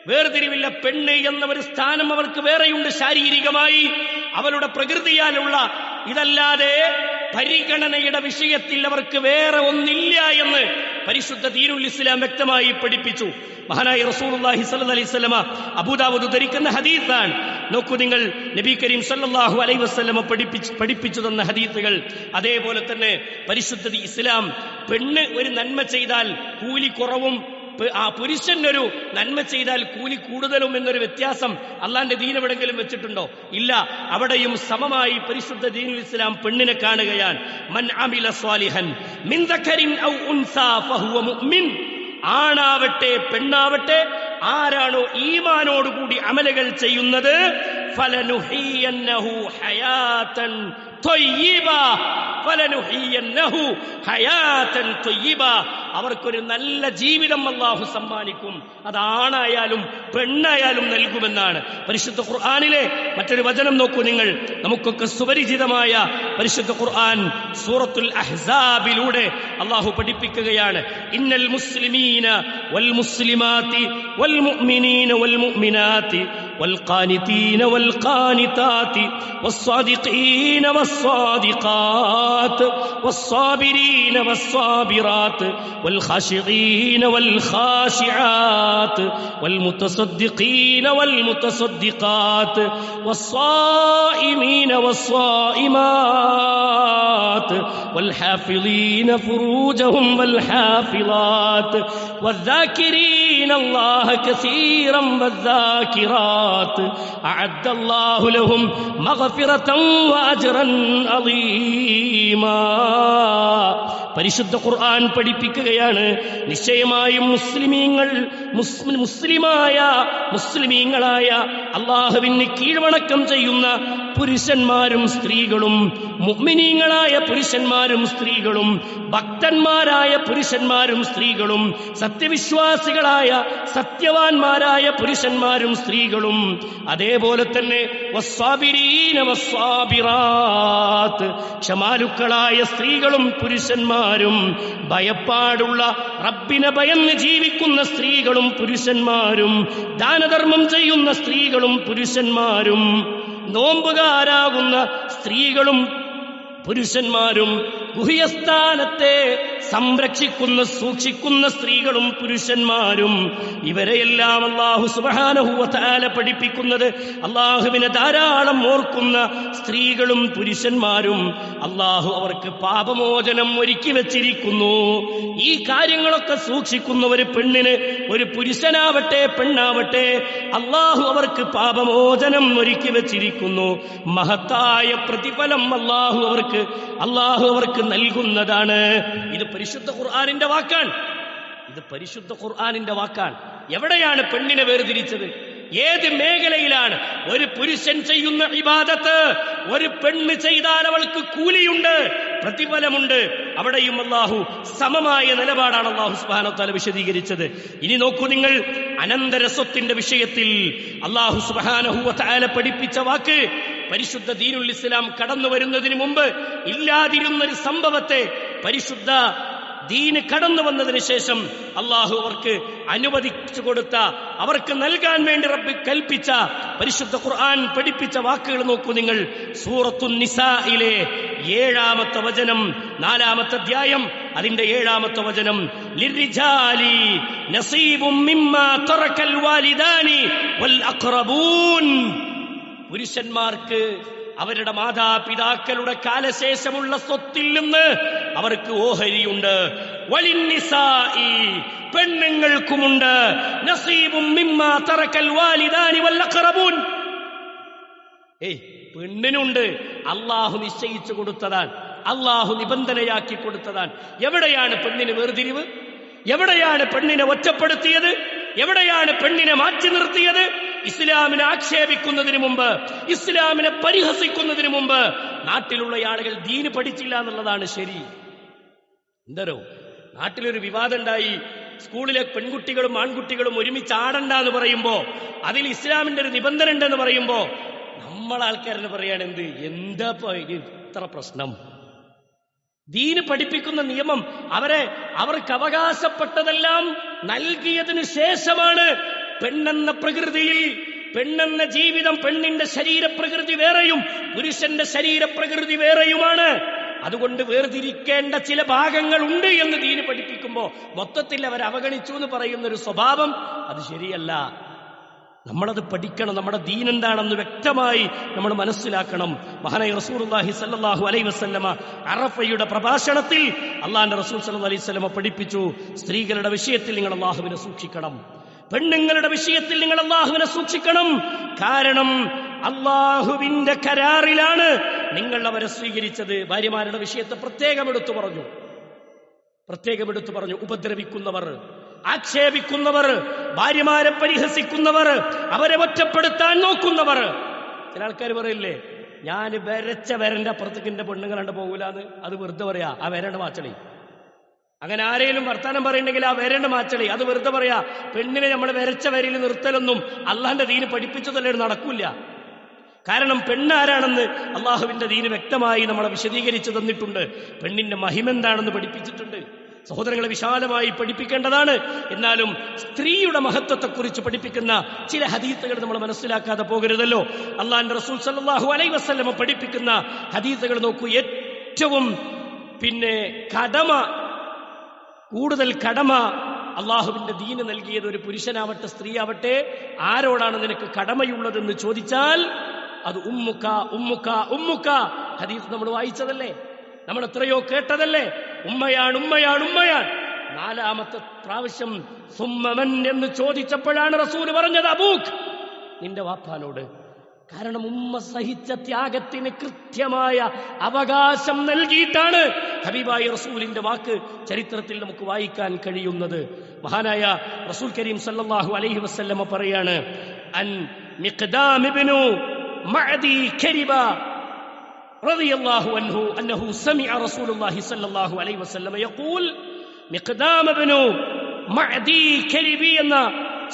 Speaker 1: വേർതിരിവില്ല. പെണ്ണ് എന്ന ഒരു സ്ഥാനം അവർക്ക് വേറെയുണ്ട്. ശാരീരികമായി അവളുടെ പ്രകൃതിയാലുള്ള ഇതല്ലാതെ പരിഗണനയുടെ വിഷയത്തിൽ അവർക്ക് വേറെ ഒന്നില്ല എന്ന് പരിശുദ്ധ ദീനുൽ ഇസ്ലാം വ്യക്തമായി പഠിപ്പിച്ചു. മഹാനായ റസൂലുള്ളാഹി സ്വല്ലല്ലാഹി അലൈഹി വസല്ലമ അബൂദാവൂദ് ഉദ്ധരിക്കുന്ന ഹദീസാണ്. നോക്കൂ നിങ്ങൾ, നബി കരീം സ്വല്ലല്ലാഹു അലൈഹി വസല്ലമ പഠിപ്പിച്ചു തന്ന ഹദീസുകൾ. അതേപോലെ തന്നെ പരിശുദ്ധ ഇസ്ലാം പെണ്ണ് ഒരു നന്മ ചെയ്താൽ കൂലി കുറവും പുരുഷനൊരു നന്മ ചെയ്താൽ കൂലി കൂടുതലും എന്നൊരു വ്യത്യാസം അള്ളാന്റെ ദീൻ എവിടെങ്കിലും വെച്ചിട്ടുണ്ടോ? ഇല്ല. അവിടെയും സമമായി പരിശുദ്ധ ദീനുൽ ഇസ്ലാം പെണ്ണിനെ കാണുകയാണ്. മൻ അമില സ്വാലിഹൻ മിൻ ദക്കരിൻ ഔ ഉൻസാ ഫഹുവ മുഅ്മിൻ. ആണാവട്ടെ പെണ്ണാവട്ടെ, ആരാണോ ഈമാനോടുകൂടി അമലുകൾ ചെയ്യുന്നത്, ഫലനുഹിയന്നഹു ഹയാതൻ ത്വയ്യിബ, ഫലനുഹിയന്നഹു ഹയാതൻ ത്വയ്യിബ, അവർക്കൊരു നല്ല ജീവിതം അല്ലാഹു സമ്മാനിക്കും. അതാണായാലും പെണ്ണായാലും നൽകുമെന്നാണ് പരിശുദ്ധ ഖുർആനിലെ മറ്റൊരു വചനം. നോക്കൂ നിങ്ങൾ, നമുക്കൊക്കെ സുപരിചിതമായ പരിശുദ്ധ ഖുർആൻ സൂറത്തുൽ അഹ്സാബിലൂടെ അല്ലാഹു പഠിപ്പിക്കുകയാണ്. ഇന്നൽ മുസ്ലിമീന വൽ മുസ്ലിമാതി വൽ മുഅ്മിനീന വൽ മുഅ്മിനാതി വൽ ഖാനിതീന വൽ ഖാനിതാതി വസ്സാദിഖീന വസ്സാദിഖാത്ത് വസ്സാബിരീന വസ്സാബിറാത്ത് വൽ ഖാശിഈന വൽ ഖാശിആത്ത് വൽ മുതസദ്ദിഖീന വൽ മുതസദ്ദിഖാത്ത് വസ്സായിമീന വസ്സായിമാത്ത് വൽ ഹാഫിളീന ഫുറൂജഹും വൽ ഹാഫിളാത്ത് വദ്ദാകിരീന അല്ലാഹ കസീറൻ വദ്ദാകിറാത്ത് അഅദ്ദല്ലാഹു ലഹും മഗ്ഫിറതൻ വഅജ്റൻ അളീമാ. പരിശുദ്ധ ഖുർആൻ പഠിപ്പിക്കുകയാണ്, നിശ്ചയമായും മുസ്ലിമീങ്ങളായ അല്ലാഹുവിന് കീഴ്വണക്കം ചെയ്യുന്ന പുരുഷന്മാരും സ്ത്രീകളും, മുഅ്മിനീങ്ങളായ പുരുഷന്മാരും സ്ത്രീകളും, ഭക്തന്മാരായ പുരുഷന്മാരും സ്ത്രീകളും, സത്യവിശ്വാസികളായ സത്യവാന്മാരായ പുരുഷന്മാരും സ്ത്രീകളും, അതേപോലെ തന്നെ വസ്സാബിരീന വസ്സാബിറാത്ത്, ക്ഷമാലുക്കളായ സ്ത്രീകളും പുരുഷന്മാരും, ഭയപ്പാടുള്ള റബ്ബിനെ ഭയന്ന് ജീവിക്കുന്ന സ്ത്രീകളും പുരുഷന്മാരും, ദാനധർമ്മം ചെയ്യുന്ന സ്ത്രീകളും പുരുഷന്മാരും, നോമ്പുകാരാകുന്ന സ്ത്രീകളും പുരുഷന്മാരും, ഗുഹ്യസ്ഥാനത്തെ സൂക്ഷിക്കുന്ന സ്ത്രീകളും പുരുഷന്മാരും, ഇവരെയെല്ലാം അല്ലാഹു സുബ്ഹാനഹു വ തആല പഠിപ്പിക്കുന്നത് അല്ലാഹുവിനെ ധാരാളം ഓർക്കുന്ന സ്ത്രീകളും പുരുഷന്മാരും അല്ലാഹു അവർക്ക് പാപമോചനം ഒരുക്കി വെച്ചിരിക്കുന്നു. ഈ കാര്യങ്ങളൊക്കെ സൂക്ഷിക്കുന്ന ഒരു പെണ്ണിന്, ഒരു പുരുഷനാവട്ടെ പെണ്ണാവട്ടെ, അല്ലാഹു അവർക്ക് പാപമോചനം ഒരുക്കി വെച്ചിരിക്കുന്നു. മഹത്തായ പ്രതിഫലം അല്ലാഹു അവർക്ക് നൽകുന്നതാണ്. ഇത് പരിശുദ്ധ ഖുർആനിന്റെ വാക്കാണ്. എവിടെയാണ് പെണ്ണിനെ വേർതിരിച്ചത്? ഏത് മേഖലയിലാണ്? ഒരു പുരുഷൻ ചെയ്യുന്ന ഇബാദത്ത് ഒരു പെണ്ണ് ചെയ്താൽ അവൾക്ക് കൂലിയുണ്ട്, പ്രതിഫലമുണ്ട്. അവിടെയും അല്ലാഹു സമമായ നിലപാടാണ് അല്ലാഹു സുബ്ഹാനഹു വ തആല വിശദീകരിച്ചത്. ഇനി നോക്കൂ നിങ്ങൾ, അനന്തര സ്വത്തിന്റെ വിഷയത്തിൽ അല്ലാഹു സുബ്ഹാനഹു വ തആല പഠിപ്പിച്ച വാക്ക്, പരിശുദ്ധ ദീനുൽ ഇസ്ലാം കടന്നു വരുന്നതിന് മുമ്പ് ഇല്ലാതിരുന്നൊരു സംഭവത്തെ പരിശുദ്ധ ദീന് കടന്നു വന്നതിന് ശേഷം അള്ളാഹു അവർക്ക് അനുവദിച്ചു കൊടുത്ത, അവർക്ക് നൽകാൻ വേണ്ടി റബ്ബ് കൽപ്പിച്ച, പരിശുദ്ധ ഖുർആൻ പഠിപ്പിച്ച വാക്കുകൾ നോക്കൂ നിങ്ങൾ. സൂറത്തുൻ നിസായിലെ 7-ാമത്തെ വചനം, 4-ാമത്തെ അധ്യായം, അതിന്റെ 7-ാമത്തെ വചനം, ലിർരിജാലി നസീബും മിമ്മാ തറക്കൽ വാലിദാനി വൽ അഖ്റബൂൻ. പുരുഷന്മാർക്ക് അവരുടെ മാതാപിതാക്കളുടെ കാലശേഷമുള്ള സ്വത്തിൽ നിന്ന് അവർക്ക് ഓഹരിയുണ്ട്. വലിന്നിസാഇ, പെണ്ണുങ്ങൾക്കുമുണ്ട്. നസീബും മിമ്മാ തറക്കൽ വാലിദാനി വൽ അഖ്റബൂൻ. പെണ്ണിനുണ്ട്. അല്ലാഹു നിശ്ചയിച്ചു കൊടുത്തതാണ്, അല്ലാഹു നിബന്ധനയാക്കി കൊടുത്തതാണ്. എവിടെയാണ് പെണ്ണിന് വേർതിരിവ്? എവിടെയാണ് പെണ്ണിനെ ഒറ്റപ്പെടുത്തിയത്? എവിടെയാണ് പെണ്ണിനെ മാറ്റി നിർത്തിയത്? ഇസ്ലാമിനെ ആക്ഷേപിക്കുന്നതിന് മുമ്പ്, ഇസ്ലാമിനെ പരിഹസിക്കുന്നതിന് മുമ്പ് നാട്ടിലുള്ള ആളുകൾ ദീന് പഠിച്ചില്ല എന്നുള്ളതാണ് ശരി. എന്തോ നാട്ടിലൊരു വിവാദം ഉണ്ടായി, സ്കൂളിലെ പെൺകുട്ടികളും ആൺകുട്ടികളും ഒരുമിച്ച് ആടണ്ട എന്ന് പറയുമ്പോ, അതിൽ ഇസ്ലാമിന്റെ ഒരു നിബന്ധന ഉണ്ടെന്ന് പറയുമ്പോ നമ്മളാൾക്കാരെന്ന് പറയാണ്, എന്താ ഇത്ര പ്രശ്നം? ദീന് പഠിപ്പിക്കുന്ന നിയമം അവർക്ക് അവകാശപ്പെട്ടതെല്ലാം നൽകിയതിനു ശേഷമാണ് പെണ്ണെന്ന പ്രകൃതിയിൽ പെണ്ണെന്ന ജീവിതം, പെണ്ണിന്റെ ശരീരപ്രകൃതി വേറെയും പുരുഷന്റെ ശരീരപ്രകൃതി വേറെയുമാണ്. അതുകൊണ്ട് വേർതിരിക്കേണ്ട ചില ഭാഗങ്ങൾ ഉണ്ട് എന്ന് ദീന് പഠിപ്പിക്കുമ്പോൾ മൊത്തത്തിൽ അവർ അവഗണിച്ചു എന്ന് പറയുന്നൊരു സ്വഭാവം അത് ശരിയല്ല. നമ്മളത് പഠിക്കണം. നമ്മുടെ ദീൻ എന്താണെന്ന് വ്യക്തമായി നമ്മൾ മനസ്സിലാക്കണം. മഹാനായ റസൂലുള്ളാഹി സ്വല്ലല്ലാഹു അലൈഹി വസല്ലമ അറഫയുടെ പ്രഭാഷണത്തിൽ അള്ളാഹുവിന്റെ റസൂൽ സ്വല്ലല്ലാഹു അലൈഹി വസല്ലമ പഠിപ്പിച്ചു, സ്ത്രീകളുടെ വിഷയത്തിൽ നിങ്ങൾ അള്ളാഹുവിനെ സൂക്ഷിക്കണം, പെണ്ണുങ്ങളുടെ വിഷയത്തിൽ നിങ്ങൾ അള്ളാഹുവിനെ സൂക്ഷിക്കണം. കാരണം അള്ളാഹുവിന്റെ കരാറിലാണ് നിങ്ങൾ അവരെ സ്വീകരിച്ചത്. ഭാര്യമാരുടെ വിഷയത്തെ പ്രത്യേകം എടുത്തു പറഞ്ഞു. ഉപദ്രവിക്കുന്നവർ, ആക്ഷേപിക്കുന്നവർ, ഭാര്യമാരെ പരിഹസിക്കുന്നവർ, അവരെ ഒറ്റപ്പെടുത്താൻ നോക്കുന്നവർ. ചില ആൾക്കാർ പറയില്ലേ, ഞാൻ വരച്ച വരന്റെ അപ്പുറത്തേക്ക് എന്റെ പെണ്ണുങ്ങൾ കണ്ട് പോകൂലെന്ന്. അത് വെറുതെ പറയാ, ആ വരണ്ട മാച്ചളി. അങ്ങനെ ആരെങ്കിലും വർത്താനം പറയുന്നെങ്കിൽ ആ വരണ്ട മാച്ചളി, അത് വെറുതെ പറയാ. പെണ്ണിനെ നമ്മൾ വരച്ച വരയിൽ നിർത്തലൊന്നും അള്ളാന്റെ ദീന് പഠിപ്പിച്ചതല്ലേ നടക്കൂല. കാരണം പെണ്ണാരാണെന്ന് അള്ളാഹുവിന്റെ ദീന് വ്യക്തമായി നമ്മളെ വിശദീകരിച്ചു തന്നിട്ടുണ്ട്. പെണ്ണിന്റെ മഹിമ എന്താണെന്ന് പഠിപ്പിച്ചിട്ടുണ്ട്. സഹോദരങ്ങളെ, വിശാലമായി പഠിപ്പിക്കേണ്ടതാണ്. എന്നാലും സ്ത്രീയുടെ മഹത്വത്തെക്കുറിച്ച് പഠിപ്പിക്കുന്ന ചില ഹദീസുകൾ നമ്മൾ മനസ്സിലാക്കാതെ പോകരുതല്ലോ. അള്ളാഹുവിന്റെ റസൂൽ സല്ലല്ലാഹു അലൈഹി വസല്ലമ പഠിപ്പിക്കുന്ന ഹദീസുകൾ നോക്കൂ. ഏറ്റവും കൂടുതൽ കടമ അള്ളാഹുവിന്റെ ദീന് നൽകിയത് ഒരു പുരുഷനാവട്ടെ സ്ത്രീയാവട്ടെ ആരോടാണ് നിനക്ക് കടമയുള്ളതെന്ന് ചോദിച്ചാൽ അത് ഉമ്മുക്ക. ഹദീസ് നമ്മൾ വായിച്ചതല്ലേ, നമ്മൾ എത്രയോ കേട്ടതല്ലേ. ഉമ്മയാണ്. നാലാമത്തെ പ്രാവശ്യം സുമ്മമൻ എന്ന് ചോദിച്ചപ്പോഴാണ് റസൂൽ പറഞ്ഞത് അബൂക്ക്, നിന്റെ വാപ്പാനോട്. കാരണം ഉമ്മ സഹിച്ച ത്യാഗത്തിന് കൃത്യമായ അവകാശം നൽകിയിട്ടാണ് ഹബീബായ റസൂലിന്റെ വാക്ക് ചരിത്രത്തിൽ നമുക്ക് വായിക്കാൻ കഴിയുന്നത്. മഹാനായ റസൂൽ കരീം സല്ലല്ലാഹു അലൈഹി വസല്ലമ പറയാണ്, അൻ മിഖ്ദാം ഇബ്നു മഅദി കരിബ റളിയല്ലാഹു അൻഹു അന്നഹു സമിഅ റസൂലുള്ളാഹി സല്ലല്ലാഹു അലൈഹി വസല്ലമ യഖൂൽ. മിഖ്ദാം ഇബ്നു മഅദി കരിബി എന്ന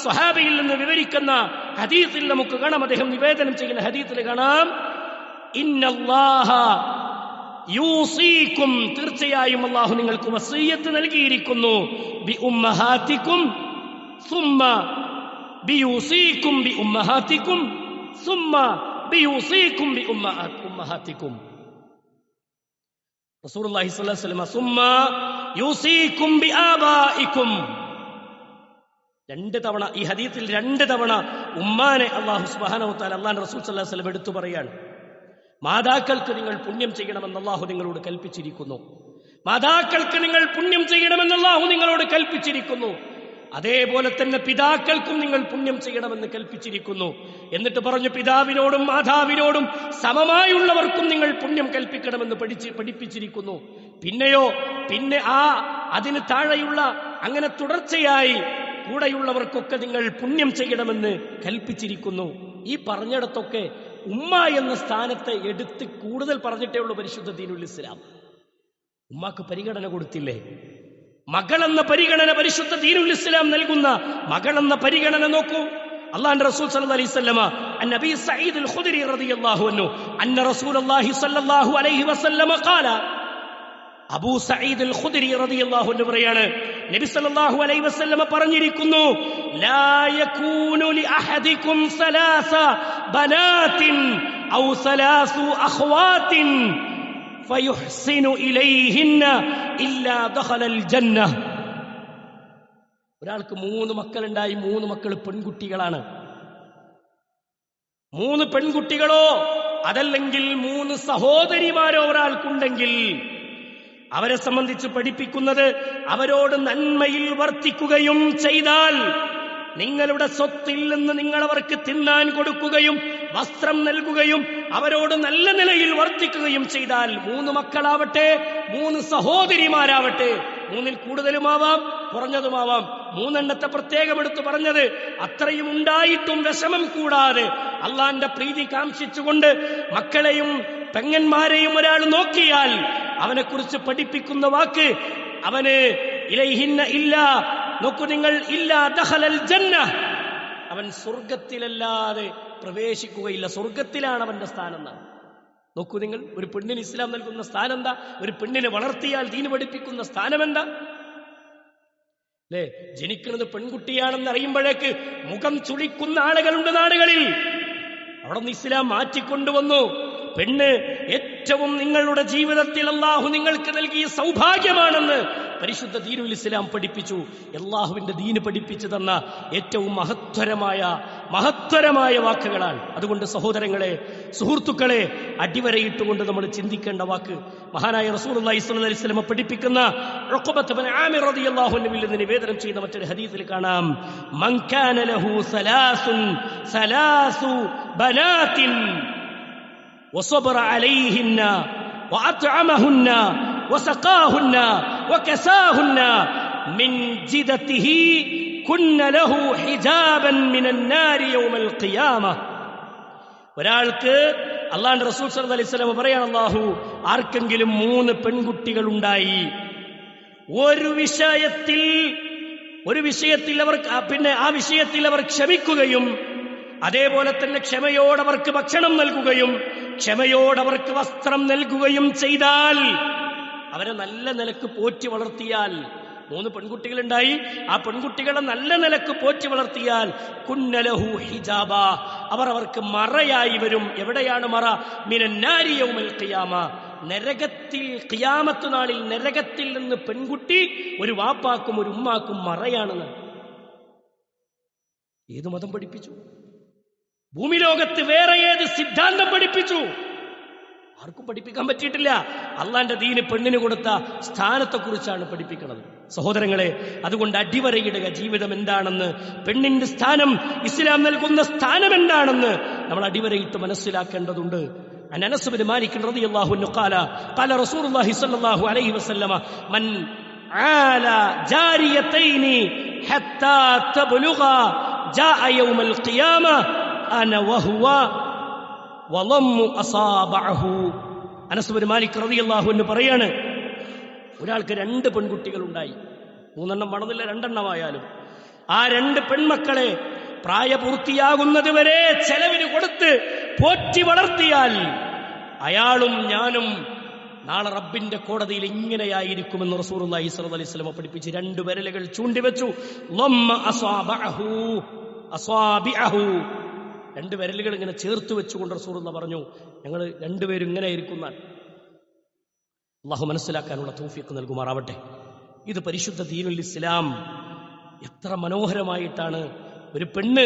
Speaker 1: സ്വഹാബിയിൽ നിന്ന് വിവരിക്കുന്ന ഹദീസിൽ നമുക്ക് കാണാം, അദ്ദേഹം നിവേദനം ചെയ്യുന്ന ഹദീസിൽ കാണാം, ഇന്നല്ലാഹ യൂസീക്കും, തീർച്ചയായും അല്ലാഹു നിങ്ങൾക്ക് വസിയ്യത്ത് നൽകിയിരിക്കുന്നു, ബി ഉമ്മഹാതിക്കും സുമ്മ ബിയൂസീക്കും ബി ഉമ്മഹാതിക്കും സുമ്മ ബിയൂസീക്കും ബി ഉമ്മഹാതിക്കും. റസൂലുള്ളാഹി സ്വല്ലല്ലാഹു അലൈഹി വസല്ലം സുമ്മ യൂസീക്കും ബി ആബായിക്കും. രണ്ട് തവണ ഈ ഹദീസിൽ ഉമ്മാനെ അല്ലാഹു സുബ്ഹാനഹു വ തആല അല്ലാഹുവിന്റെ റസൂൽ സല്ലല്ലാഹു അലൈഹി വസല്ലം എടുത്തു പറയാണ്. മാതാക്കൾക്ക് നിങ്ങൾ പുണ്യം ചെയ്യണമെന്ന് അല്ലാഹു നിങ്ങളോട് കൽപ്പിച്ചിരിക്കുന്നു. മാതാക്കൾക്ക് നിങ്ങൾ പുണ്യം ചെയ്യണമെന്ന് അല്ലാഹു നിങ്ങളോട് കൽപ്പിച്ചിരിക്കുന്നു. അതേപോലെ തന്നെ പിതാക്കൾക്കും നിങ്ങൾ പുണ്യം ചെയ്യണമെന്ന് കൽപ്പിച്ചിരിക്കുന്നു. എന്നിട്ട് പറഞ്ഞു, പിതാവിനോടും മാതാവിനോടും സമമായുള്ളവർക്കും നിങ്ങൾ പുണ്യം കൽപ്പിക്കണമെന്ന് പഠിപ്പിച്ചിരിക്കുന്നു. പിന്നെ അതിന് താഴെയുള്ള അങ്ങനെ തുടർച്ചയായി കൂടെയുള്ളവർക്കൊക്കെ നിങ്ങൾ പുണ്യം ചെയ്യണമെന്ന് കൽപ്പിച്ചിരിക്കുന്നു. ഈ പറഞ്ഞിടത്തൊക്കെ ഉമ്മ എന്ന സ്ഥാനത്തെ എടുത്ത് കൂടുതൽ പറഞ്ഞിട്ടേ ഉള്ളൂ പരിശുദ്ധ ദീനുൽ ഇസ്ലാം. ഉമ്മാക്ക് പരിഗണന കൊടുത്തില്ലേ? മകളെന്ന പരിഗണന പരിശുദ്ധ ദീനുൽ ഇസ്ലാം നൽകുന്ന മകളെന്ന പരിഗണന നോക്കൂ. അല്ലാഹുവിന്റെ റസൂൽ സല്ലല്ലാഹു അലൈഹി വസല്ലമ അന്നബി സഈദ് അൽ ഖുദരി റളിയല്ലാഹു അൻഹു അന്ന റസൂലുള്ളാഹി സല്ലല്ലാഹു അലൈഹി വസല്ലമ ഖാല. അബൂ സഈദ് അൽ ഖുദരി റളിയല്ലാഹു അൻഹു പറയാണ്, നബി സല്ലല്ലാഹു അലൈഹി വസല്ലമ പറഞ്ഞിരിക്കുന്നു, ലാ യകൂനു ലി അഹദികും സലാസ ബനാതിൻ ഔ സലാസു അഖ്വാതിൻ ഫയുഹ്സിനു ഇലൈഹിന്ന ഇല്ലാ ദഖലൽ ജന്ന. ഒരാൾക്ക് 3 മക്കളുണ്ടായി, 3 മക്കൾ പെൺകുട്ടികളാണ്. 3 പെൺകുട്ടികളോ അതല്ലെങ്കിൽ 3 സഹോദരിമാരോ ഒരാൾക്കുണ്ടെങ്കിൽ അവരെ സംബന്ധിച്ച് പഠിപ്പിക്കുന്നത്, അവരോട് നന്മയിൽ വർത്തിക്കുകയും ചെയ്താൽ, നിങ്ങളുടെ സ്വത്തിൽ നിന്ന് നിങ്ങൾ അവർക്ക് തിന്നാൻ കൊടുക്കുകയും വസ്ത്രം നൽകുകയും അവരോട് നല്ല നിലയിൽ വർത്തിക്കുകയും ചെയ്താൽ, 3 മക്കളാവട്ടെ 3 സഹോദരിമാരാവട്ടെ, 3-ൽ കൂടുതലുമാവാം കുറഞ്ഞതുമാവാം, 3 എണ്ണത്തെ പ്രത്യേകം എടുത്തു പറഞ്ഞത് അത്രയും ഉണ്ടായിട്ടും വിഷമം കൂടാതെ അള്ളാന്റെ പ്രീതി കാംക്ഷിച്ചുകൊണ്ട് മക്കളെയും പെങ്ങന്മാരെയും ഒരാൾ നോക്കിയാൽ അവനെക്കുറിച്ച് പഠിപ്പിക്കുന്ന വാക്ക്, അവന് ഇലൈഹിന്ന ഇല്ല, നോക്കൂ നിങ്ങൾ, ഇല്ലാ ദഖലൽ ജന്ന, അവൻ സ്വർഗത്തിലല്ലാതെ പ്രവേശിക്കുകയില്ല. സ്വർഗത്തിലാണ് അവന്റെ സ്ഥാനം. നോക്കൂ നിങ്ങൾ, ഒരു പെണ്ണിന് ഇസ്ലാം നൽകുന്ന സ്ഥാനം എന്താ? ഒരു പെണ്ണിനെ വളർത്തിയാൽ ദീന് പഠിപ്പിക്കുന്ന സ്ഥാനം എന്താ? അല്ലേ? ജനിക്കുന്നത് പെൺകുട്ടിയാണെന്ന് അറിയുമ്പോഴേക്ക് മുഖം ചുളിക്കുന്ന ആളുകളുണ്ട് നാടുകളിൽ. അവിടെ നിന്ന് ഇസ്ലാം മാറ്റിക്കൊണ്ടുവന്നു. പെണ്ണ് ഏറ്റവും നിങ്ങളുടെ ജീവിതത്തിൽ അല്ലാഹു നിങ്ങൾക്ക് നൽകിയ സൗഭാഗ്യമാണെന്ന് പരിശുദ്ധ ദീനുൽ ഇസ്ലാം പഠിപ്പിച്ചു. അല്ലാഹുവിന്റെ ദീന് പഠിപ്പിച്ചു തന്ന ഏറ്റവും മഹത്തരമായ വാക്കുകളാണ്. അതുകൊണ്ട് സഹോദരങ്ങളെ, സുഹൃത്തുക്കളെ, അടിവരയിട്ടുകൊണ്ട് നമ്മൾ ചിന്തിക്കേണ്ട വാക്ക് മഹാനായ റസൂലുള്ളാഹി സ്വല്ലല്ലാഹി അലൈഹി വസല്ലം പഠിപ്പിക്കുന്ന ഉഖബത്ത് ഇബ്നു ആമിർ റളിയല്ലാഹു അൻഹുവിൽ നിന്ന് നിവേദനം ചെയ്യുന്ന മറ്റൊരു ഹദീസിൽ കാണാം, മൻ കാന ലഹു സലാസു ബനാതിൻ വസബറ അലൈഹിന്ന വഅത്അമഹുന്ന വസഖാഹുന്ന വകസാഹുന്ന മിൻ ജിദതിഹി കുന്ന ലഹു ഹിജാബൻ മിനൻ നാരി യൗമൽ ഖിയാമ. ഒരാൾക്ക് അല്ലാഹുവിന്റെ റസൂൽ സല്ലല്ലാഹു അലൈഹി വസല്ലം പറയാണ്, അല്ലാഹു ആർക്കെങ്കിലും 3 പെൺകുട്ടികൾ ഉണ്ടായി, ഒരു വിഷയത്തിൽ ആ വിഷയത്തിൽ അവർ ക്ഷമിക്കുകയും അതേപോലെ തന്നെ ക്ഷമയോടവർക്ക് ഭക്ഷണം നൽകുകയും ക്ഷമയോടവർക്ക് വസ്ത്രം നൽകുകയും ചെയ്താൽ, അവരെ നല്ല നിലക്ക് പോറ്റി വളർത്തിയാൽ, 3 പെൺകുട്ടികളുണ്ടായി, ആ പെൺകുട്ടികളെ നല്ല നിലക്ക് പോറ്റി വളർത്തിയാൽ കുന്നലഹു ഹിജാബ, അവർക്ക് മറയായി വരും. എവിടെയാണ് മറ? മിനന്നാരി യൗമൽ ഖിയാമ, നരകത്തിൽ, ഖിയാമത്ത് നാളിൽ നരകത്തിൽ നിന്ന് പെൺകുട്ടി ഒരു വാപ്പാക്കും ഒരു ഉമ്മാക്കും മറയാണെന്ന് ഏത് മതം പഠിപ്പിച്ചു? ഭൂമി ലോകത്ത് വേറെ ഏത് സിദ്ധാന്തം പഠിപ്പിച്ചു? ആർക്കും പഠിപ്പിക്കാൻ പറ്റിയിട്ടില്ല. അള്ളാന്റെ ദീന് പെണ്ണിന് കൊടുത്ത സ്ഥാനത്തെക്കുറിച്ചാണ് പഠിപ്പിക്കുന്നത്. സഹോദരങ്ങളെ, അതുകൊണ്ട് അടിവരയിടുക ജീവിതം എന്താണെന്ന്, പെണ്ണിന്റെ സ്ഥാനം, ഇസ്ലാം നൽകുന്ന സ്ഥാനം എന്താണെന്ന് നമ്മൾ അടിവരയിട്ട് മനസ്സിലാക്കേണ്ടതുണ്ട്. അനസ് ബിൻ മാലിക് റളിയല്ലാഹു അൻഹു ഖാല റസൂലുള്ളാഹി സ്വല്ലല്ലാഹു അലൈഹി വസല്ലമ മൻ ആല ജാരിയതൈനി ഹത്താ തബ്ലുഗ ജാഅ യൗമൽ ഖിയാമ അന വഹുവ വളമ്മു അസാബഅഹു. അനസ് ബിൻ മാലിക് റളിയല്ലാഹു അൻഹു പറയാണ്, ഒരാൾക്ക് 2 പെൺകുട്ടികൾ ഉണ്ടായി, 3 എണ്ണം വളർന്നില്ല, 2 എണ്ണമായാലും ആ 2 പെൺമക്കളെ പ്രായപൂർത്തിയാകുന്നത് വരെ ചെലവിന് കൊടുത്ത് പോറ്റി വളർത്തിയാൽ അയാളും ഞാനും നാളെ റബ്ബിന്റെ കോടതിയിൽ ഇങ്ങനെയായിരിക്കുമെന്ന് റസൂലുള്ളാഹി സ്വല്ലല്ലാഹി അലൈഹി വസല്ലം പഠിപ്പിച്ച് 2 വിരലുകൾ ചൂണ്ടിവെച്ചു. ലമ്മ അസാബഅഹു, 2 വിരലുകൾ ഇങ്ങനെ ചേർത്ത് വെച്ചുകൊണ്ട് റസൂലുള്ളാഹി പറഞ്ഞു, ഞങ്ങൾ 2 പേരും ഇങ്ങനെ ഇരിക്കുന്ന. അല്ലാഹു മനസ്സിലാക്കാനുള്ള തൗഫീഖ് നൽകുമാറാവട്ടെ. ഇത് പരിശുദ്ധ ദീനുൽ ഇസ്ലാം എത്ര മനോഹരമായിട്ടാണ് ഒരു പെണ്ണ്,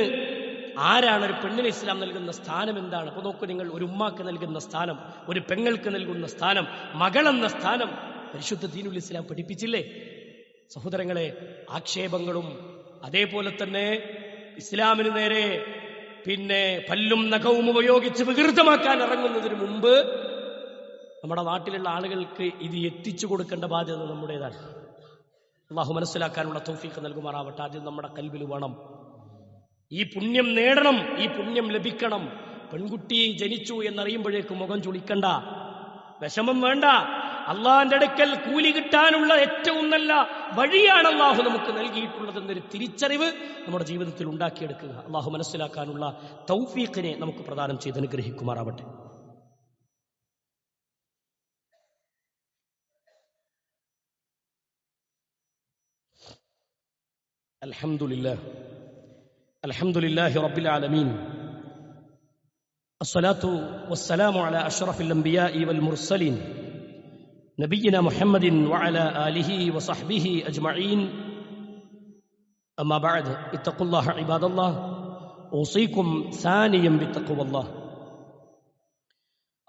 Speaker 1: ആരാണ് ഒരു പെണ്ണിന് ഇസ്ലാം നൽകുന്ന സ്ഥാനം എന്താണ്? അപ്പൊ നോക്കൂ നിങ്ങൾ, ഒരു ഉമ്മാക്ക് നൽകുന്ന സ്ഥാനം, ഒരു പെങ്ങൾക്ക് നൽകുന്ന സ്ഥാനം, മകളെന്ന സ്ഥാനം പരിശുദ്ധ ദീനുൽ ഇസ്ലാം പഠിപ്പിച്ചില്ലേ? സഹോദരങ്ങളെ, ആക്ഷേപങ്ങളും അതേപോലെ തന്നെ ഇസ്ലാമിന് നേരെ പല്ലും നഖവും ഉപയോഗിച്ച് വികൃതമാക്കാൻ ഇറങ്ങുന്നതിന് മുമ്പ് നമ്മുടെ നാട്ടിലുള്ള ആളുകൾക്ക് ഇത് എത്തിച്ചു കൊടുക്കേണ്ട ബാധ്യത നമ്മുടേതാണ്. അല്ലാഹു മനസ്സിലാക്കാനുള്ള തൗഫീഖ് നൽകുമാറാവട്ടെ. ആദ്യം നമ്മുടെ കൽബിൽ വേണം, ഈ പുണ്യം നേടണം, ഈ പുണ്യം ലഭിക്കണം. പെൺകുട്ടി ജനിച്ചു എന്നറിയുമ്പോഴേക്കും മുഖം ചുളിക്കണ്ട, വിഷമം വേണ്ട. അള്ളാന്റെ അടുക്കൽ കൂലി കിട്ടാനുള്ള ഏറ്റവും നല്ല വഴിയാണ് അള്ളാഹു നമുക്ക് നൽകിയിട്ടുള്ളതെന്നൊരു തിരിച്ചറിവ് നമ്മുടെ ജീവിതത്തിൽ ഉണ്ടാക്കിയെടുക്കുക. അള്ളാഹു മനസ്സിലാക്കാനുള്ള തൗഫീഖിനെ നമുക്ക് പ്രദാനം ചെയ്ത് അനുഗ്രഹിക്കുമാറാവട്ടെ. അൽഹംദുലില്ലാഹി റബ്ബിൽ ആലമീൻ, അസ്സലാത്തു വസ്സലാമു അലാ അഷ്റഫിൽ അംബിയാഇ വൽ മുർസലീൻ നബിയിന മുഹമ്മദിൻ വഅലാ ആലിഹി വസഹ്ബിഹി അജ്മഈൻ. അമ്മാ ബഅദ്, ഇത്തഖുല്ലാഹ ഇബാദല്ലാഹ്, ഊസീകും സാനിയം ബിത്തഖ്വല്ലാഹ്.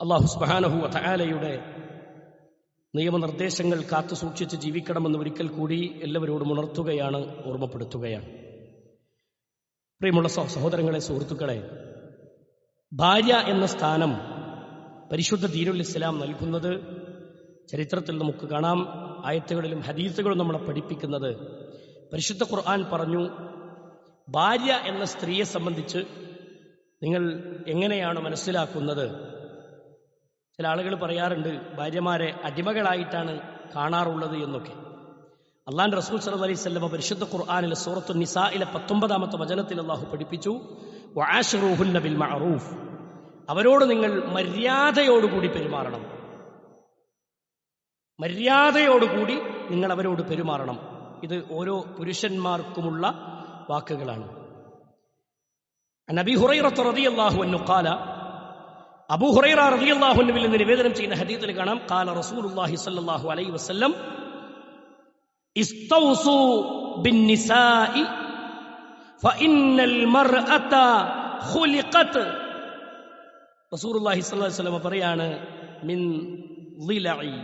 Speaker 1: അല്ലാഹു സുബ്ഹാനഹു വ തആലയുടെ നിയമനിർദ്ദേശങ്ങൾ കാത്തു സൂക്ഷിച്ച് ജീവിക്കണമെന്ന് ഒരിക്കൽ കൂടി എല്ലാവരോടും ഉണർത്തുകയാണ്, ഓർമ്മപ്പെടുത്തുകയാണ്. പ്രിയമുള്ള സഹോദരങ്ങളെ, സുഹൃത്തുക്കളെ, ഭാര്യ എന്ന സ്ഥാനം പരിശുദ്ധ ദീനുൽ ഇസ്ലാം നൽകുന്നത് ചരിത്രത്തിൽ നമുക്ക് കാണാം. ആയത്തുകളിലും ഹദീസുകളും നമ്മളെ പഠിപ്പിക്കുന്നത്, പരിശുദ്ധ ഖുർആൻ പറഞ്ഞു, ഭാര്യ എന്ന സ്ത്രീയെ സംബന്ധിച്ച് നിങ്ങൾ എങ്ങനെയാണ് മനസ്സിലാക്കുന്നത്? ചില ആളുകൾ പറയാറുണ്ട് ഭാര്യമാരെ അടിമകളായിട്ടാണ് കാണാറുള്ളത് എന്നൊക്കെ. അല്ലാഹുവിന്റെ റസൂൽ സല്ലല്ലാഹു അലൈഹി വസല്ലം പരിശുദ്ധ ഖുർആനിലെ സൂറത്തുൻ നിസായിലെ 19-ാമത്തെ വചനത്തിൽ അല്ലാഹു പഠിപ്പിച്ചു, വആശിറൂഹുന്ന ബിൽ മഅറൂഫ്, അവരോട് നിങ്ങൾ മര്യാദയോടുകൂടി പെരുമാറണം. മര്യാദയോടുകൂടി നിങ്ങൾ അവരോട് പെരുമാറണം. ഇത് ഓരോ പുരുഷന്മാർക്കുമുള്ള വാക്കുകളാണ്. അബീ ഹുറൈറ റളിയല്ലാഹു അൻഹു ഖാല, അബൂ ഹുറൈറ റളിയല്ലാഹു അൻഹുവിൽ നിന്ന് നിവേദനം ചെയ്യുന്ന ഹദീസിൽ കാണാം, ഖാല റസൂലുള്ളാഹി സ്വല്ലല്ലാഹു അലൈഹി വസല്ലം ഇസ്തൗസു ബിന്നിസാഇ ഫഇന്നൽ മർഅത ഖുലിഖത്. റസൂലുള്ളാഹി സ്വല്ലല്ലാഹു അലൈഹി വസല്ലം പറയാണ്, മിൻ ളിലഇ,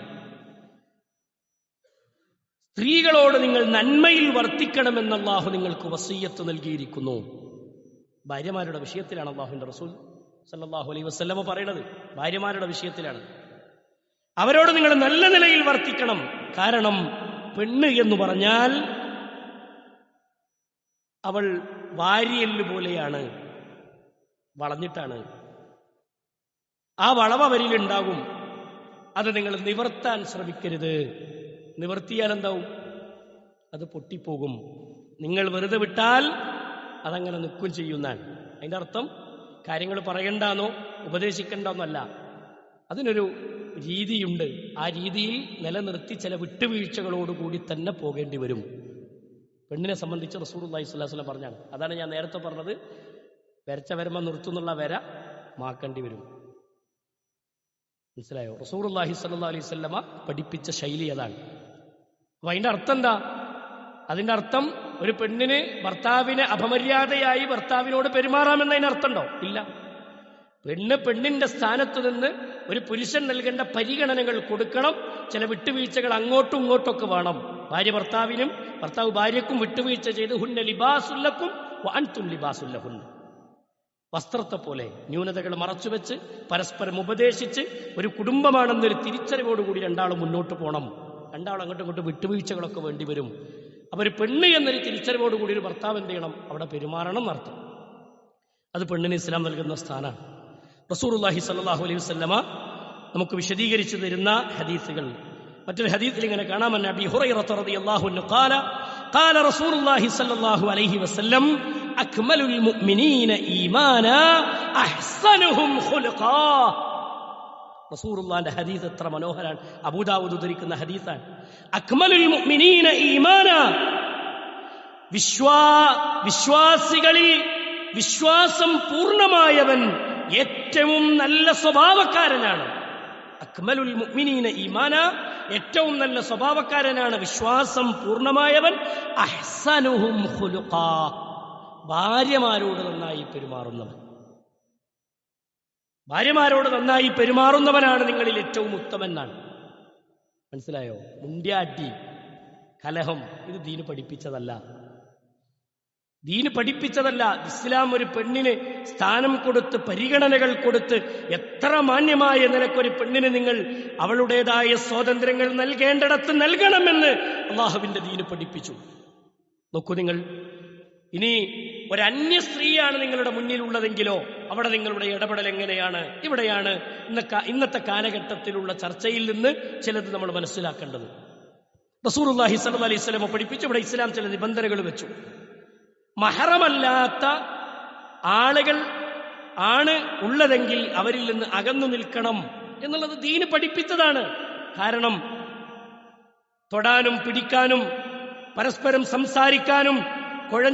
Speaker 1: സ്ത്രീകളോട് നിങ്ങൾ നന്മയിൽ വർത്തിക്കണമെന്ന് അല്ലാഹു നിങ്ങൾക്ക് വസിയ്യത്ത് നൽകിയിരിക്കുന്നു. ഭാര്യമാരുടെ വിഷയത്തിലാണ് അല്ലാഹുവിന്റെ റസൂൽ സല്ലല്ലാഹു അലൈഹി വസല്ലം പറയുന്നത്. ഭാര്യമാരുടെ വിഷയത്തിലാണ്. അവരോട് നിങ്ങൾ നല്ല നിലയിൽ വർത്തിക്കണം. കാരണം പെണ്ണ് എന്ന് പറഞ്ഞാൽ അവൾ വാരിയെല്ല് പോലെയാണ്, വളഞ്ഞിട്ടാണ്. ആ വളവ് അവരിലുണ്ടാകും. അത് നിങ്ങൾ നിവർത്താൻ ശ്രമിക്കരുത്. നിവർത്തിയാൽ എന്താവും? അത് പൊട്ടിപ്പോകും. നിങ്ങൾ വെറുതെ വിട്ടാൽ അതങ്ങനെ നിൽക്കും ചെയ്യുന്നതാണ്. അതിൻ്റെ അർത്ഥം കാര്യങ്ങൾ പറയണ്ടെന്നോ ഉപദേശിക്കണ്ടെന്നോ അല്ല. അതിനൊരു രീതിയുണ്ട്. ആ രീതിയിൽ നിലനിർത്തി ചില വിട്ടുവീഴ്ചകളോടുകൂടി തന്നെ പോകേണ്ടി വരും. പെണ്ണിനെ സംബന്ധിച്ച് റസൂലുള്ളാഹി സ്വല്ലല്ലാഹു അലൈഹി വസല്ലം പറഞ്ഞാണ്. അതാണ് ഞാൻ നേരത്തെ പറഞ്ഞത്, വരച്ച വരമ്പ നിർത്തുന്നുള്ള വര മാക്കേണ്ടി വരും. മനസ്സിലായോ? റസൂലുള്ളാഹി സ്വല്ലല്ലാഹു അലൈഹി വസല്ലമ പഠിപ്പിച്ച ശൈലി അതാണ്. അപ്പൊ അതിന്റെ അർത്ഥം എന്താ? അതിന്റെ അർത്ഥം ഒരു പെണ്ണിന് ഭർത്താവിനെ അപമര്യാദയായി ഭർത്താവിനോട് പെരുമാറാമെന്നതിന് അർത്ഥമുണ്ടോ? ഇല്ല. പെണ്ണിന്റെ സ്ഥാനത്ത് നിന്ന് ഒരു പുരുഷൻ നൽകേണ്ട പരിഗണനകൾ കൊടുക്കണം. ചില വിട്ടുവീഴ്ചകൾ അങ്ങോട്ടും ഇങ്ങോട്ടൊക്കെ വേണം. ഭാര്യ ഭർത്താവിനും ഭർത്താവ് ഭാര്യക്കും വിട്ടുവീഴ്ച ചെയ്ത് ഹുന്ന ലിബാസുല്ലക്കും വഅൻതും ലിബാസുല്ലഹുന്ന. വസ്ത്രത്തെ പോലെ ന്യൂനതകൾ മറച്ചുവെച്ച് പരസ്പരം ഉപദേശിച്ച് ഒരു കുടുംബമാണെന്നൊരു തിരിച്ചറിവോടുകൂടി രണ്ടാളും മുന്നോട്ട് പോകണം. രണ്ടാളും അങ്ങോട്ടും ഇങ്ങോട്ടും വിട്ടുവീഴ്ചകളൊക്കെ വേണ്ടി വരും. അപ്പൊ ഒരു പെണ്ണ് എന്നൊരു തിരിച്ചറിവോടുകൂടി ഒരു ഭർത്താവ് എന്ത് ചെയ്യണം? അവിടെ പെരുമാറണം എന്നർത്ഥം. അത് പെണ്ണിന് ഇസ്ലാം നൽകുന്ന സ്ഥാനമാണ്. റസൂലുള്ളാഹി സ്വല്ലല്ലാഹു അലൈഹി വസല്ലമ നമുക്ക് വിശദീകരിച്ചു തരുന്ന ഹദീസുകൾ മറ്റൊരു ഹദീസിൽ ഇങ്ങനെ കാണാം. അബീ ഹുറൈറ റളിയല്ലാഹു അൻഹു ഖാല ഖാല റസൂലുള്ളാഹി സ്വല്ലല്ലാഹു അലൈഹി വസല്ലം അക്മലുൽ മുഅ്മിനീന ഈമാനാ അഹ്സനുഹും ഖുലുഖാ. റസൂലുള്ളാഹിന്റെ ഹദീസ് എത്ര മനോഹരാണ്. അബൂദാവൂദ് ഉദ്ധരിക്കുന്ന ഹദീസാണ്. അക്മലുൽ മുഅ്മിനീന ഈമാനാ, വിശ്വാസികളിൽ വിശ്വാസം പൂർണ്ണമായവൻ ഏറ്റവും നല്ല സ്വഭാവക്കാരനാണ്. അക്മലുൽ മുഅ്മിനീന ഈമാന, ഏറ്റവും നല്ല സ്വഭാവക്കാരനാണ്, വിശ്വാസം പൂർണ്ണമായവൻ. അഹ്സനുഹും ഖുലുഖാ, ഭാര്യമാരോട് നന്നായി പെരുമാറുന്നവൻ. ഭാര്യമാരോട് നന്നായി പെരുമാറുന്നവനാണ് നിങ്ങളിൽ ഏറ്റവും ഉത്തമനാണ്. മനസ്സിലായോ? മുണ്ട്യാട്ടി, കലഹം, ഇത് ദീന് പഠിപ്പിച്ചതല്ല. ദീന് പഠിപ്പിച്ചതല്ല. ഇസ്ലാം ഒരു പെണ്ണിന് സ്ഥാനം കൊടുത്ത് പരിഗണനകൾ കൊടുത്ത് എത്ര മാന്യമായ നിലക്കൊരു പെണ്ണിന് നിങ്ങൾ അവളുടേതായ സ്വാതന്ത്ര്യങ്ങൾ നൽകേണ്ടിടത്ത് നൽകണമെന്ന് അള്ളാഹുവിന്റെ ദീന് പഠിപ്പിച്ചു. നോക്കൂ നിങ്ങൾ, ഇനി ഒരന്യ സ്ത്രീയാണ് നിങ്ങളുടെ മുന്നിലുള്ളതെങ്കിലോ അവിടെ നിങ്ങളുടെ ഇടപെടൽ എങ്ങനെയാണ്? ഇവിടെയാണ് ഇന്നത്തെ കാലഘട്ടത്തിലുള്ള ചർച്ചയിൽ നിന്ന് ചിലത് നമ്മൾ മനസ്സിലാക്കേണ്ടത്. റസൂലുള്ളാഹി സ്വല്ലല്ലാഹു അലൈഹി വസല്ലം പഠിപ്പിച്ചു. ഇവിടെ ഇസ്ലാം ചില നിബന്ധനകൾ വെച്ചു. മഹറമല്ലാത്ത ആളുകൾ ആണ് ഉള്ളതെങ്കിൽ അവരിൽ നിന്ന് അകന്നു നിൽക്കണം എന്നുള്ളത് ദീന് പഠിപ്പിച്ചതാണ്. കാരണം തൊടാനും പിടിക്കാനും പരസ്പരം സംസാരിക്കാനും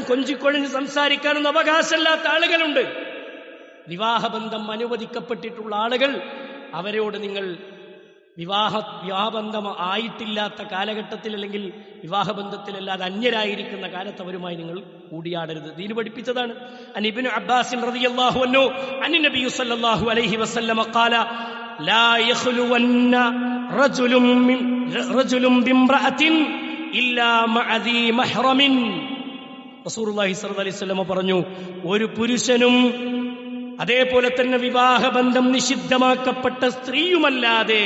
Speaker 1: കൊഞ്ചിക്കൊഴഞ്ഞ് സംസാരിക്കാനും അവകാശമില്ലാത്ത ആളുകളുണ്ട്. വിവാഹബന്ധം അനുവദിക്കപ്പെട്ടിട്ടുള്ള ആളുകൾ, അവരോട് നിങ്ങൾ വിവാഹബന്ധം ആയിട്ടില്ലാത്ത കാലഘട്ടത്തിൽ അല്ലെങ്കിൽ വിവാഹബന്ധത്തിലല്ലാതെ അന്യരായിരിക്കുന്ന കാലത്ത് അവരുമായി നിങ്ങൾ കൂടിയാടരുത്. ദീന് പഠിപ്പിച്ചതാണ്. അൻ ഇബ്നു അബ്ബാസ് റളിയല്ലാഹു അൻഹു അൻ നബി സല്ലല്ലാഹു അലൈഹി വസല്ലം ഖാല ലാ യഖ്ലുവന്ന റജുലുൻ ബിംറഅത്തിൻ ഇല്ലാ മഅ ദീ മഹ്റമിൻ. റസൂലുള്ളാഹി സ്വല്ലല്ലാഹു അലൈഹി വസല്ലം പറഞ്ഞു, ഒരു പുരുഷനും അതേപോലെ തന്നെ വിവാഹബന്ധം നിഷിദ്ധമാക്കപ്പെട്ട സ്ത്രീയുമല്ലാതെ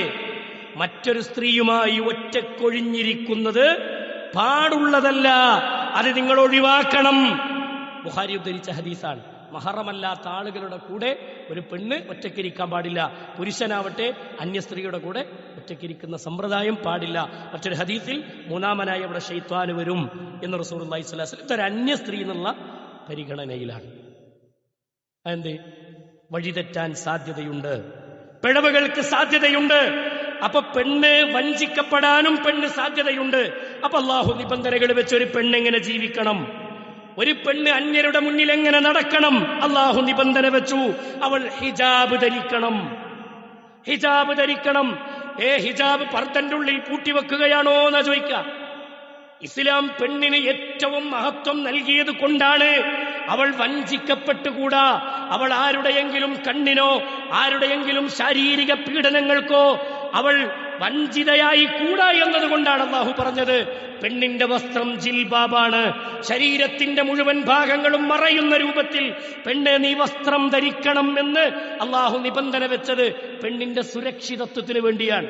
Speaker 1: മറ്റൊരു സ്ത്രീയുമായി ഒറ്റക്കൊഴിഞ്ഞിരിക്കുന്നത് പാടുള്ളതല്ല. അത് നിങ്ങൾ ഒഴിവാക്കണം. ബുഖാരി ഉദ്ധരിച്ച ഹദീസാണ്. മഹറമല്ലാത്ത ആളുകളുടെ കൂടെ ഒരു പെണ്ണ് ഒറ്റയ്ക്കിരിക്കാൻ പാടില്ല. പുരുഷനാവട്ടെ അന്യ സ്ത്രീയുടെ കൂടെ ഒറ്റയ്ക്കിരിക്കുന്ന സമ്പ്രദായം പാടില്ല. മറ്റൊരു ഹദീസിൽ മൂന്നാമനായി അവിടെ ശൈത്വാൻ വരും എന്ന് റസൂലുള്ളാഹി സ്വല്ലല്ലാഹു അലൈഹി വസല്ലം. ഇതൊരു അന്യ സ്ത്രീ എന്നുള്ള പരിഗണനയിലാണ്. അതെന്ത്? വഴിതെറ്റാൻ സാധ്യതയുണ്ട്, പിഴവുകൾക്ക് സാധ്യതയുണ്ട്. അപ്പൊ പെണ്ണ് വഞ്ചിക്കപ്പെടാനും പെണ്ണ് സാധ്യതയുണ്ട്. അപ്പൊ അള്ളാഹു നിബന്ധനകൾ വെച്ച് ഒരു പെണ്ണെങ്ങനെ ജീവിക്കണം, ഒരു പെണ്ണ് അന്യരുടെ മുന്നിൽ എങ്ങനെ നടക്കണം, അള്ളാഹു നിബന്ധന വെച്ചു. അവൾ ഹിജാബ് ധരിക്കണം. ഹിജാബ് ധരിക്കണം. ഹിജാബ് പർദ്ദന്റെ ഉള്ളിൽ പൂട്ടിവെക്കുകയാണോ എന്നാ ചോദിക്കുക. ഇസ്ലാം പെണ്ണിന് ഏറ്റവും മഹത്വം നൽകിയത് കൊണ്ടാണ് അവൾ വഞ്ചിക്കപ്പെട്ടുകൂടാ, അവൾ ആരുടെയെങ്കിലും കണ്ണിനോ ആരുടെയെങ്കിലും ശാരീരിക പീഡനങ്ങൾക്കോ അവൾ വഞ്ചിതയായി കൂടാ എന്നതുകൊണ്ടാണ് അള്ളാഹു പറഞ്ഞത് പെണ്ണിന്റെ വസ്ത്രം ജിൽബാബാണ്. ശരീരത്തിന്റെ മുഴുവൻ ഭാഗങ്ങളും മറയുന്ന രൂപത്തിൽ പെണ്ണ് നീ വസ്ത്രം ധരിക്കണം എന്ന് അള്ളാഹു നിബന്ധന വെച്ചത് പെണ്ണിന്റെ സുരക്ഷിതത്വത്തിന് വേണ്ടിയാണ്.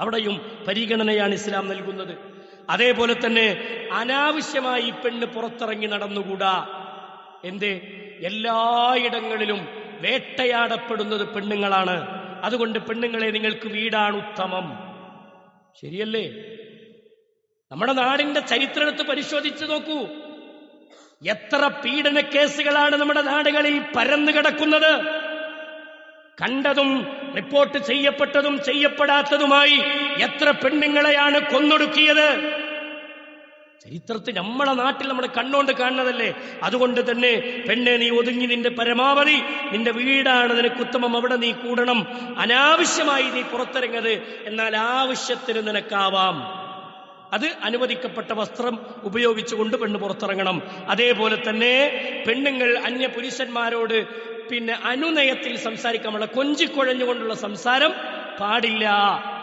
Speaker 1: അവിടെയും പരിഗണനയാണ് ഇസ്ലാം നൽകുന്നത്. അതേപോലെ തന്നെ അനാവശ്യമായി പെണ്ണ് പുറത്തിറങ്ങി നടന്നുകൂടാ. എന്തേ? എല്ലായിടങ്ങളിലും വേട്ടയാടപ്പെടുന്നത് പെണ്ണുങ്ങളാണ്. അതുകൊണ്ട് പെണ്ണുങ്ങളെ നിങ്ങൾക്ക് വീടാണ് ഉത്തമം. ശരിയല്ലേ? നമ്മുടെ നാടിന്റെ ചരിത്രത്തെ പരിശോധിച്ചു നോക്കൂ. എത്ര പീഡന കേസുകളാണ് നമ്മുടെ നാടുകളിൽ പരന്നു കിടക്കുന്നത്. കണ്ടതും റിപ്പോർട്ട് ചെയ്യപ്പെട്ടതും ചെയ്യപ്പെടാത്തതുമായി എത്ര പെണ്ണുങ്ങളെയാണ് കൊന്നൊടുക്കിയത്. ചരിത്രത്തിൽ നമ്മളെ നാട്ടിൽ നമ്മൾ കണ്ണുകൊണ്ട് കാണുന്നതല്ലേ. അതുകൊണ്ട് തന്നെ പെണ്ണെ നീ ഒതുങ്ങി, നിന്റെ പരമാവധി നിന്റെ വീടാണ് നിനക്ക് ഉത്തമം, അവിടെ നീ കൂടണം. അനാവശ്യമായി നീ പുറത്തിറങ്ങത്, എന്നാൽ ആവശ്യത്തിന് നിനക്കാവാം. അത് അനുവദിക്കപ്പെട്ട വസ്ത്രം ഉപയോഗിച്ചുകൊണ്ട് പെണ്ണ് പുറത്തിറങ്ങണം. അതേപോലെ തന്നെ പെണ്ണുങ്ങൾ അന്യ പുരുഷന്മാരോട് അനുനയത്തിൽ സംസാരിക്കാനുള്ള കൊഞ്ചിക്കുഴഞ്ഞുകൊണ്ടുള്ള സംസാരം പാടില്ല.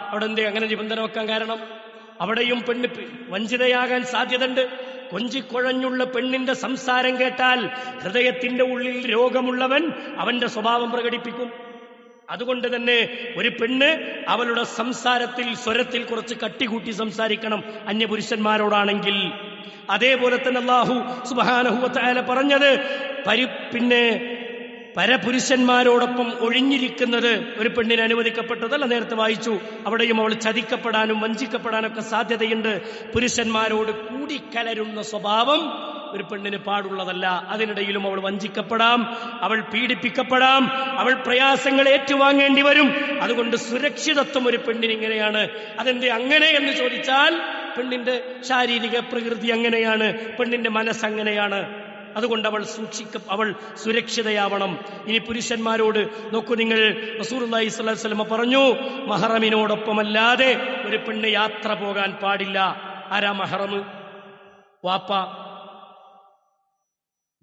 Speaker 1: അവിടെ എന്തേ അങ്ങനെ നിബന്ധന വെക്കാൻ കാരണം? അവിടെയും പെണ്ണ് വഞ്ചിതയാകാൻ സാധ്യതയുണ്ട്. കൊഞ്ചിക്കുഴഞ്ഞുള്ള പെണ്ണിന്റെ സംസാരം കേട്ടാൽ ഹൃദയത്തിന്റെ ഉള്ളിൽ രോഗമുള്ളവൻ അവന്റെ സ്വഭാവം പ്രകടിപ്പിക്കും. അതുകൊണ്ട് തന്നെ ഒരു പെണ്ണ് അവളുടെ സംസാരത്തിൽ സ്വരത്തിൽ കുറച്ച് കട്ടികൂട്ടി സംസാരിക്കണം അന്യപുരുഷന്മാരോടാണെങ്കിൽ. അതേപോലെ തന്നെ അല്ലാഹു സുബ്ഹാനഹു വ തആല പറഞ്ഞത് പരപുരുഷന്മാരോടൊപ്പം ഒഴിഞ്ഞിരിക്കുന്നത് ഒരു പെണ്ണിന് അനുവദിക്കപ്പെട്ടതല്ല. നേരത്തെ വായിച്ചു. അവിടെയും അവൾ ചതിക്കപ്പെടാനും വഞ്ചിക്കപ്പെടാനൊക്കെ സാധ്യതയുണ്ട്. പുരുഷന്മാരോട് കൂടിക്കലരുന്ന സ്വഭാവം ഒരു പെണ്ണിന് പാടുള്ളതല്ല. അതിനിടയിലും അവൾ വഞ്ചിക്കപ്പെടാം, അവൾ പീഡിപ്പിക്കപ്പെടാം, അവൾ പ്രയാസങ്ങൾ ഏറ്റുവാങ്ങേണ്ടി വരും. അതുകൊണ്ട് സുരക്ഷിതത്വം ഒരു പെണ്ണിന് ഇങ്ങനെയാണ്. അതെന്ത് അങ്ങനെ എന്ന് ചോദിച്ചാൽ പെണ്ണിന്റെ ശാരീരിക പ്രകൃതി അങ്ങനെയാണ്, പെണ്ണിന്റെ മനസ്സങ്ങനെയാണ്. അതുകൊണ്ട് അവൾ സുരക്ഷിതയാവണം. ഇനി പുരുഷന്മാരോട് നോക്കൂ നിങ്ങൾ, റസൂലുള്ളാഹി സ്വല്ലല്ലാഹു അലൈഹി വസല്ലം പറഞ്ഞു, മഹറമിനോടൊപ്പമല്ലാതെ ഒരു പെണ്ണ് യാത്ര പോകാൻ പാടില്ല. ആരാ മഹറം? വാപ്പ,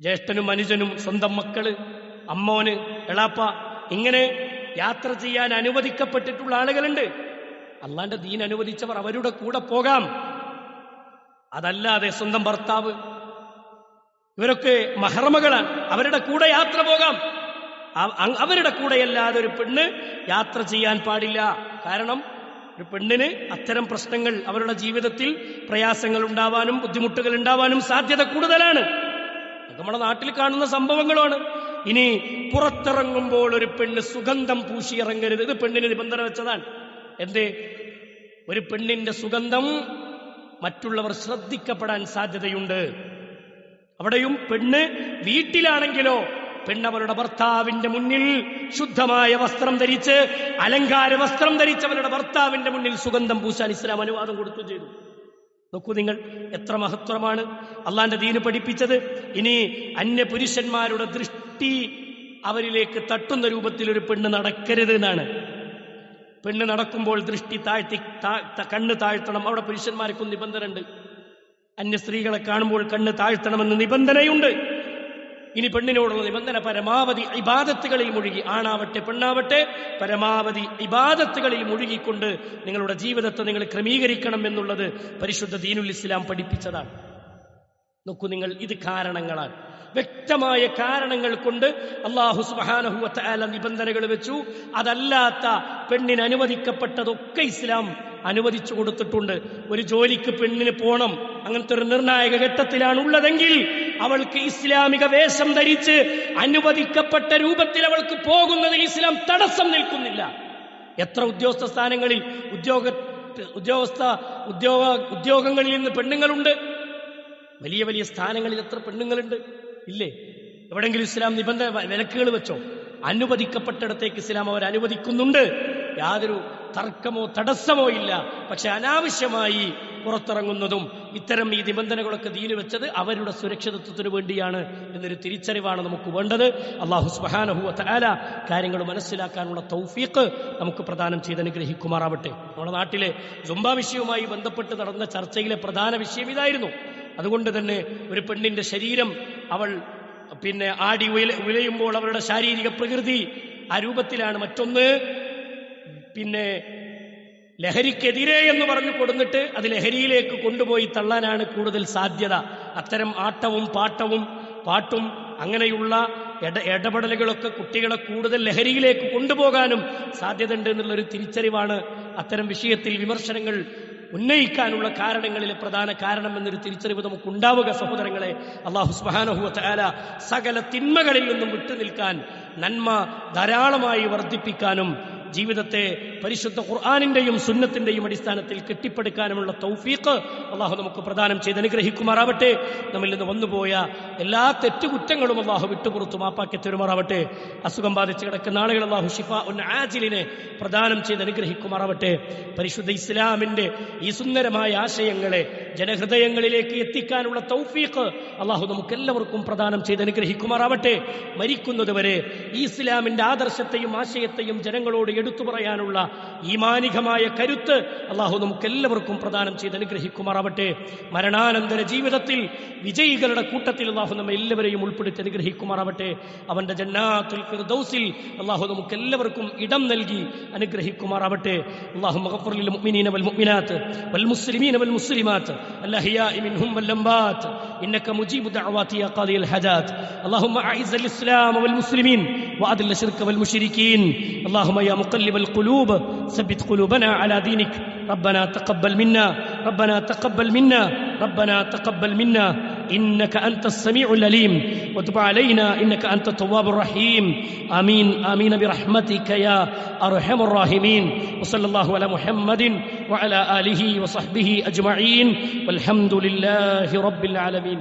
Speaker 1: ജ്യേഷ്ഠനും അനുജനും, സ്വന്തം മക്കള്, അമ്മോന്, എളാപ്പ, ഇങ്ങനെ യാത്ര ചെയ്യാൻ അനുവദിക്കപ്പെട്ടിട്ടുള്ള ആളുകളുണ്ട്. അള്ളാന്റെ ദീൻ അനുവദിച്ചവർ അവരുടെ കൂടെ പോകാം. അതല്ലാതെ സ്വന്തം ഭർത്താവ്, ഇവരൊക്കെ മഹറമകളാണ്, അവരുടെ കൂടെ യാത്ര പോകാം. അവരുടെ കൂടെയല്ലാതെ ഒരു പെണ്ണ് യാത്ര ചെയ്യാൻ പാടില്ല. കാരണം ഒരു പെണ്ണിന് അത്തരം പ്രശ്നങ്ങൾ, അവരുടെ ജീവിതത്തിൽ പ്രയാസങ്ങൾ ഉണ്ടാവാനും ബുദ്ധിമുട്ടുകൾ ഉണ്ടാവാനും സാധ്യത കൂടുതലാണ്. നമ്മുടെ നാട്ടിൽ കാണുന്ന സംഭവങ്ങളാണ്. ഇനി പുറത്തിറങ്ങുമ്പോൾ ഒരു പെണ്ണ് സുഗന്ധം പൂശിയിറങ്ങരുത്. ഇത് പെണ്ണിന് നിബന്ധന വെച്ചതാണ്. എന്തേ? ഒരു പെണ്ണിന്റെ സുഗന്ധം മറ്റുള്ളവർ ശ്രദ്ധിക്കപ്പെടാൻ സാധ്യതയുണ്ട്. അവിടെയും പെണ്ണ് വീട്ടിലാണെങ്കിലോ പെണ്ണവളുടെ ഭർത്താവിന്റെ മുന്നിൽ ശുദ്ധമായ വസ്ത്രം ധരിച്ച്, അലങ്കാര വസ്ത്രം ധരിച്ച് അവളുടെ ഭർത്താവിന്റെ മുന്നിൽ സുഗന്ധം പൂശാൻ ഇസ്ലാം അനുവാദം കൊടുത്തു ചെയ്തു. നോക്കൂ നിങ്ങൾ, എത്ര മഹത്വമാണ് അള്ളാന്റെ ദീന് പഠിപ്പിച്ചത്. ഇനി അന്യ പുരുഷന്മാരുടെ ദൃഷ്ടി അവരിലേക്ക് തട്ടുന്ന രൂപത്തിൽ ഒരു പെണ്ണ് നടക്കരുത് എന്നാണ്. പെണ്ണ് നടക്കുമ്പോൾ ദൃഷ്ടി താഴ്ത്തി കണ്ണ് താഴ്ത്തണം. അവിടെ പുരുഷന്മാർക്കും നിബന്ധന ഉണ്ട്. അന്യ സ്ത്രീകളെ കാണുമ്പോൾ കണ്ണ് താഴ്ത്തണമെന്ന് നിബന്ധനയുണ്ട്. ഇനി പെണ്ണിനോടുള്ള നിബന്ധന പരമാവധി ഇബാദത്തുകളിൽ മുഴുകി, ആണാവട്ടെ പെണ്ണാവട്ടെ, പരമാവധി ഇബാദത്തുകളിൽ മുഴുകിക്കൊണ്ട് നിങ്ങളുടെ ജീവിതത്തെ നിങ്ങൾ ക്രമീകരിക്കണം എന്നുള്ളത് പരിശുദ്ധ ദീനുൽ ഇസ്ലാം പഠിപ്പിച്ചതാണ്. നോക്കൂ നിങ്ങൾ, ഇത് കാരണങ്ങളാണ്. വ്യക്തമായ കാരണങ്ങൾ കൊണ്ട് അല്ലാഹു സുബ്ഹാനഹു വ തആല നിബന്ധനകൾ വെച്ചു. അതല്ലാത്ത പെണ്ണിന് അനുവദിക്കപ്പെട്ടതൊക്കെ ഇസ്ലാം അനുവദിച്ചു കൊടുത്തിട്ടുണ്ട്. ഒരു ജോലിക്ക് പെണ്ണിന് പോണം, അങ്ങനത്തെ ഒരു നിർണായക ഘട്ടത്തിലാണുള്ളതെങ്കിൽ അവൾക്ക് ഇസ്ലാമിക വേഷം ധരിച്ച് അനുവദിക്കപ്പെട്ട രൂപത്തിൽ അവൾക്ക് പോകുന്നതിൽ ഇസ്ലാം തടസ്സം നിൽക്കുന്നില്ല. എത്ര ഉദ്യോഗസ്ഥ സ്ഥാനങ്ങളിൽ ഉദ്യോഗങ്ങളിൽ നിന്ന് പെണ്ണുങ്ങളുണ്ട്. വലിയ വലിയ സ്ഥാനങ്ങളിൽ എത്ര പെണ്ണുങ്ങളുണ്ട്, ഇല്ലേ? എവിടെങ്കിലും ഇസ്ലാം നിബന്ധന വിലക്കുകൾ വെച്ചോ? അനുവദിക്കപ്പെട്ടിടത്തേക്ക് ഇസ്ലാം അവർ അനുവദിക്കുന്നുണ്ട്. യാതൊരു തർക്കമോ തടസ്സമോ ഇല്ല. പക്ഷെ അനാവശ്യമായി പുറത്തിറങ്ങുന്നതും ഇത്തരം ഈ നിബന്ധനകളൊക്കെ ദീന് വെച്ചത് അവരുടെ സുരക്ഷിതത്വത്തിന് വേണ്ടിയാണ് എന്നൊരു തിരിച്ചറിവാണ് നമുക്ക് വേണ്ടത്. അല്ലാഹു സുബ്ഹാനഹു വ തആല കാര്യങ്ങൾ മനസ്സിലാക്കാനുള്ള തൗഫീഖ് നമുക്ക് പ്രദാനം ചെയ്ത് അനുഗ്രഹിക്കുമാറാവട്ടെ. നമ്മുടെ നാട്ടിലെ സുംബ വിഷയവുമായി ബന്ധപ്പെട്ട് നടന്ന ചർച്ചയിലെ പ്രധാന വിഷയം ഇതായിരുന്നു. അതുകൊണ്ട് തന്നെ ഒരു പെണ്ണിന്റെ ശരീരം അവൾ ആടി ഉലയുമ്പോൾ അവരുടെ ശാരീരിക പ്രകൃതി ആ രൂപത്തിലാണ്. മറ്റൊന്ന് ലഹരിക്കെതിരെ എന്ന് പറഞ്ഞു കൊടുത്തിട്ട് അത് ലഹരിയിലേക്ക് കൊണ്ടുപോയി തള്ളാനാണ് കൂടുതൽ സാധ്യത. അത്തരം ആട്ടവും പാട്ടും അങ്ങനെയുള്ള ഇടപെടലുകളൊക്കെ കുട്ടികളെ കൂടുതൽ ലഹരിയിലേക്ക് കൊണ്ടുപോകാനും സാധ്യതയുണ്ട് എന്നുള്ളൊരു തിരിച്ചറിവാണ് അത്തരം വിഷയത്തിൽ വിമർശനങ്ങൾ ഉന്നയിക്കാനുള്ള കാരണങ്ങളിലെ പ്രധാന കാരണം എന്നൊരു തിരിച്ചറിവ് നമുക്ക് ഉണ്ടാവുക. സഹോദരങ്ങളെ, അല്ലാഹു സുബ്ഹാനഹു വ തആല സകല തിന്മകളിൽ നിന്നും വിട്ടുനിൽക്കാൻ, നന്മ ധാരാളമായി വർദ്ധിപ്പിക്കാനും ജീവിതത്തെ പരിശുദ്ധ ഖുർആനിന്റെയും സുന്നത്തിന്റെയും അടിസ്ഥാനത്തിൽ കെട്ടിപ്പടുക്കാനുമുള്ള തൗഫീഖ് അല്ലാഹു നമുക്ക് പ്രദാനം ചെയ്ത് അനുഗ്രഹിക്കുമാറാവട്ടെ. നമ്മിൽ നിന്ന് വന്നുപോയ എല്ലാ തെറ്റുകുറ്റങ്ങളും അല്ലാഹു വിട്ടുപുറത്തു മാപ്പാക്കി തരുമാറാവട്ടെ. അസുഖം ബാധിച്ച് കിടക്കുന്ന ആളുകൾ അല്ലാഹു ശിഫാഉൻ ആജിലിനെ പ്രദാനം ചെയ്ത് അനുഗ്രഹിക്കുമാറാവട്ടെ. പരിശുദ്ധ ഇസ്ലാമിന്റെ ഈ സുന്ദരമായ ആശയങ്ങളെ ജനഹൃദയങ്ങളിലേക്ക് എത്തിക്കാനുള്ള തൗഫീഖ് അല്ലാഹു നമുക്കെല്ലാവർക്കും പ്രദാനം ചെയ്ത് അനുഗ്രഹിക്കുമാറാവട്ടെ. മരിക്കുന്നതുവരെ ഈ ഇസ്ലാമിന്റെ ആദർശത്തെയും ആശയത്തെയും ജനങ്ങളോട് എടുത്തു പറയാനുള്ള ഈമാനികമായ കരുത്ത് അല്ലാഹു നമുക്കെല്ലാവർക്കും പ്രദാനം ചെയ്ത് അനുഗ്രഹിക്കുമാറാവട്ടെ. മരണാനന്തര ജീവിതത്തിൽ വിജയികളുടെ കൂട്ടത്തിൽ അല്ലാഹു നമ്മെ എല്ലാവരെയും ഉൾപ്പെടുത്തി അനുഗ്രഹിക്കുമാറാവട്ടെ. അവന്റെ ജന്നാത്തുൽ ഫിർദൗസിൽ അല്ലാഹു നമുക്കെല്ലാവർക്കും ഇടം നൽകി അനുഗ്രഹിക്കുമാറാവട്ടെ. അല്ലാഹുമ്മ ഗഫിർ ലിൽ മുഅ്മിനീന വൽ മുഅ്മിനാത്ത് വൽ മുസ്ലിമീന വൽ മുസ്ലിമാത്ത് അൽഅഹ്യാഇ മിൻഹും വൽ അംവാത്ത് إنك مجيب دعوات يا قاضي الحاجات. اللهم أعز الإسلام والمسلمين وأذل الشرك والمشركين. اللهم يا مقلب القلوب ثبت قلوبنا على دينك. ربنا تقبل منا ربنا تقبل منا ربنا تقبل منا إنك أنت السميع العليم وتب علينا إنك أنت التواب الرحيم. آمين آمين برحمتك يا أرحم الراحمين. وصلى الله على محمد وعلى آله وصحبه أجمعين والحمد لله رب العالمين.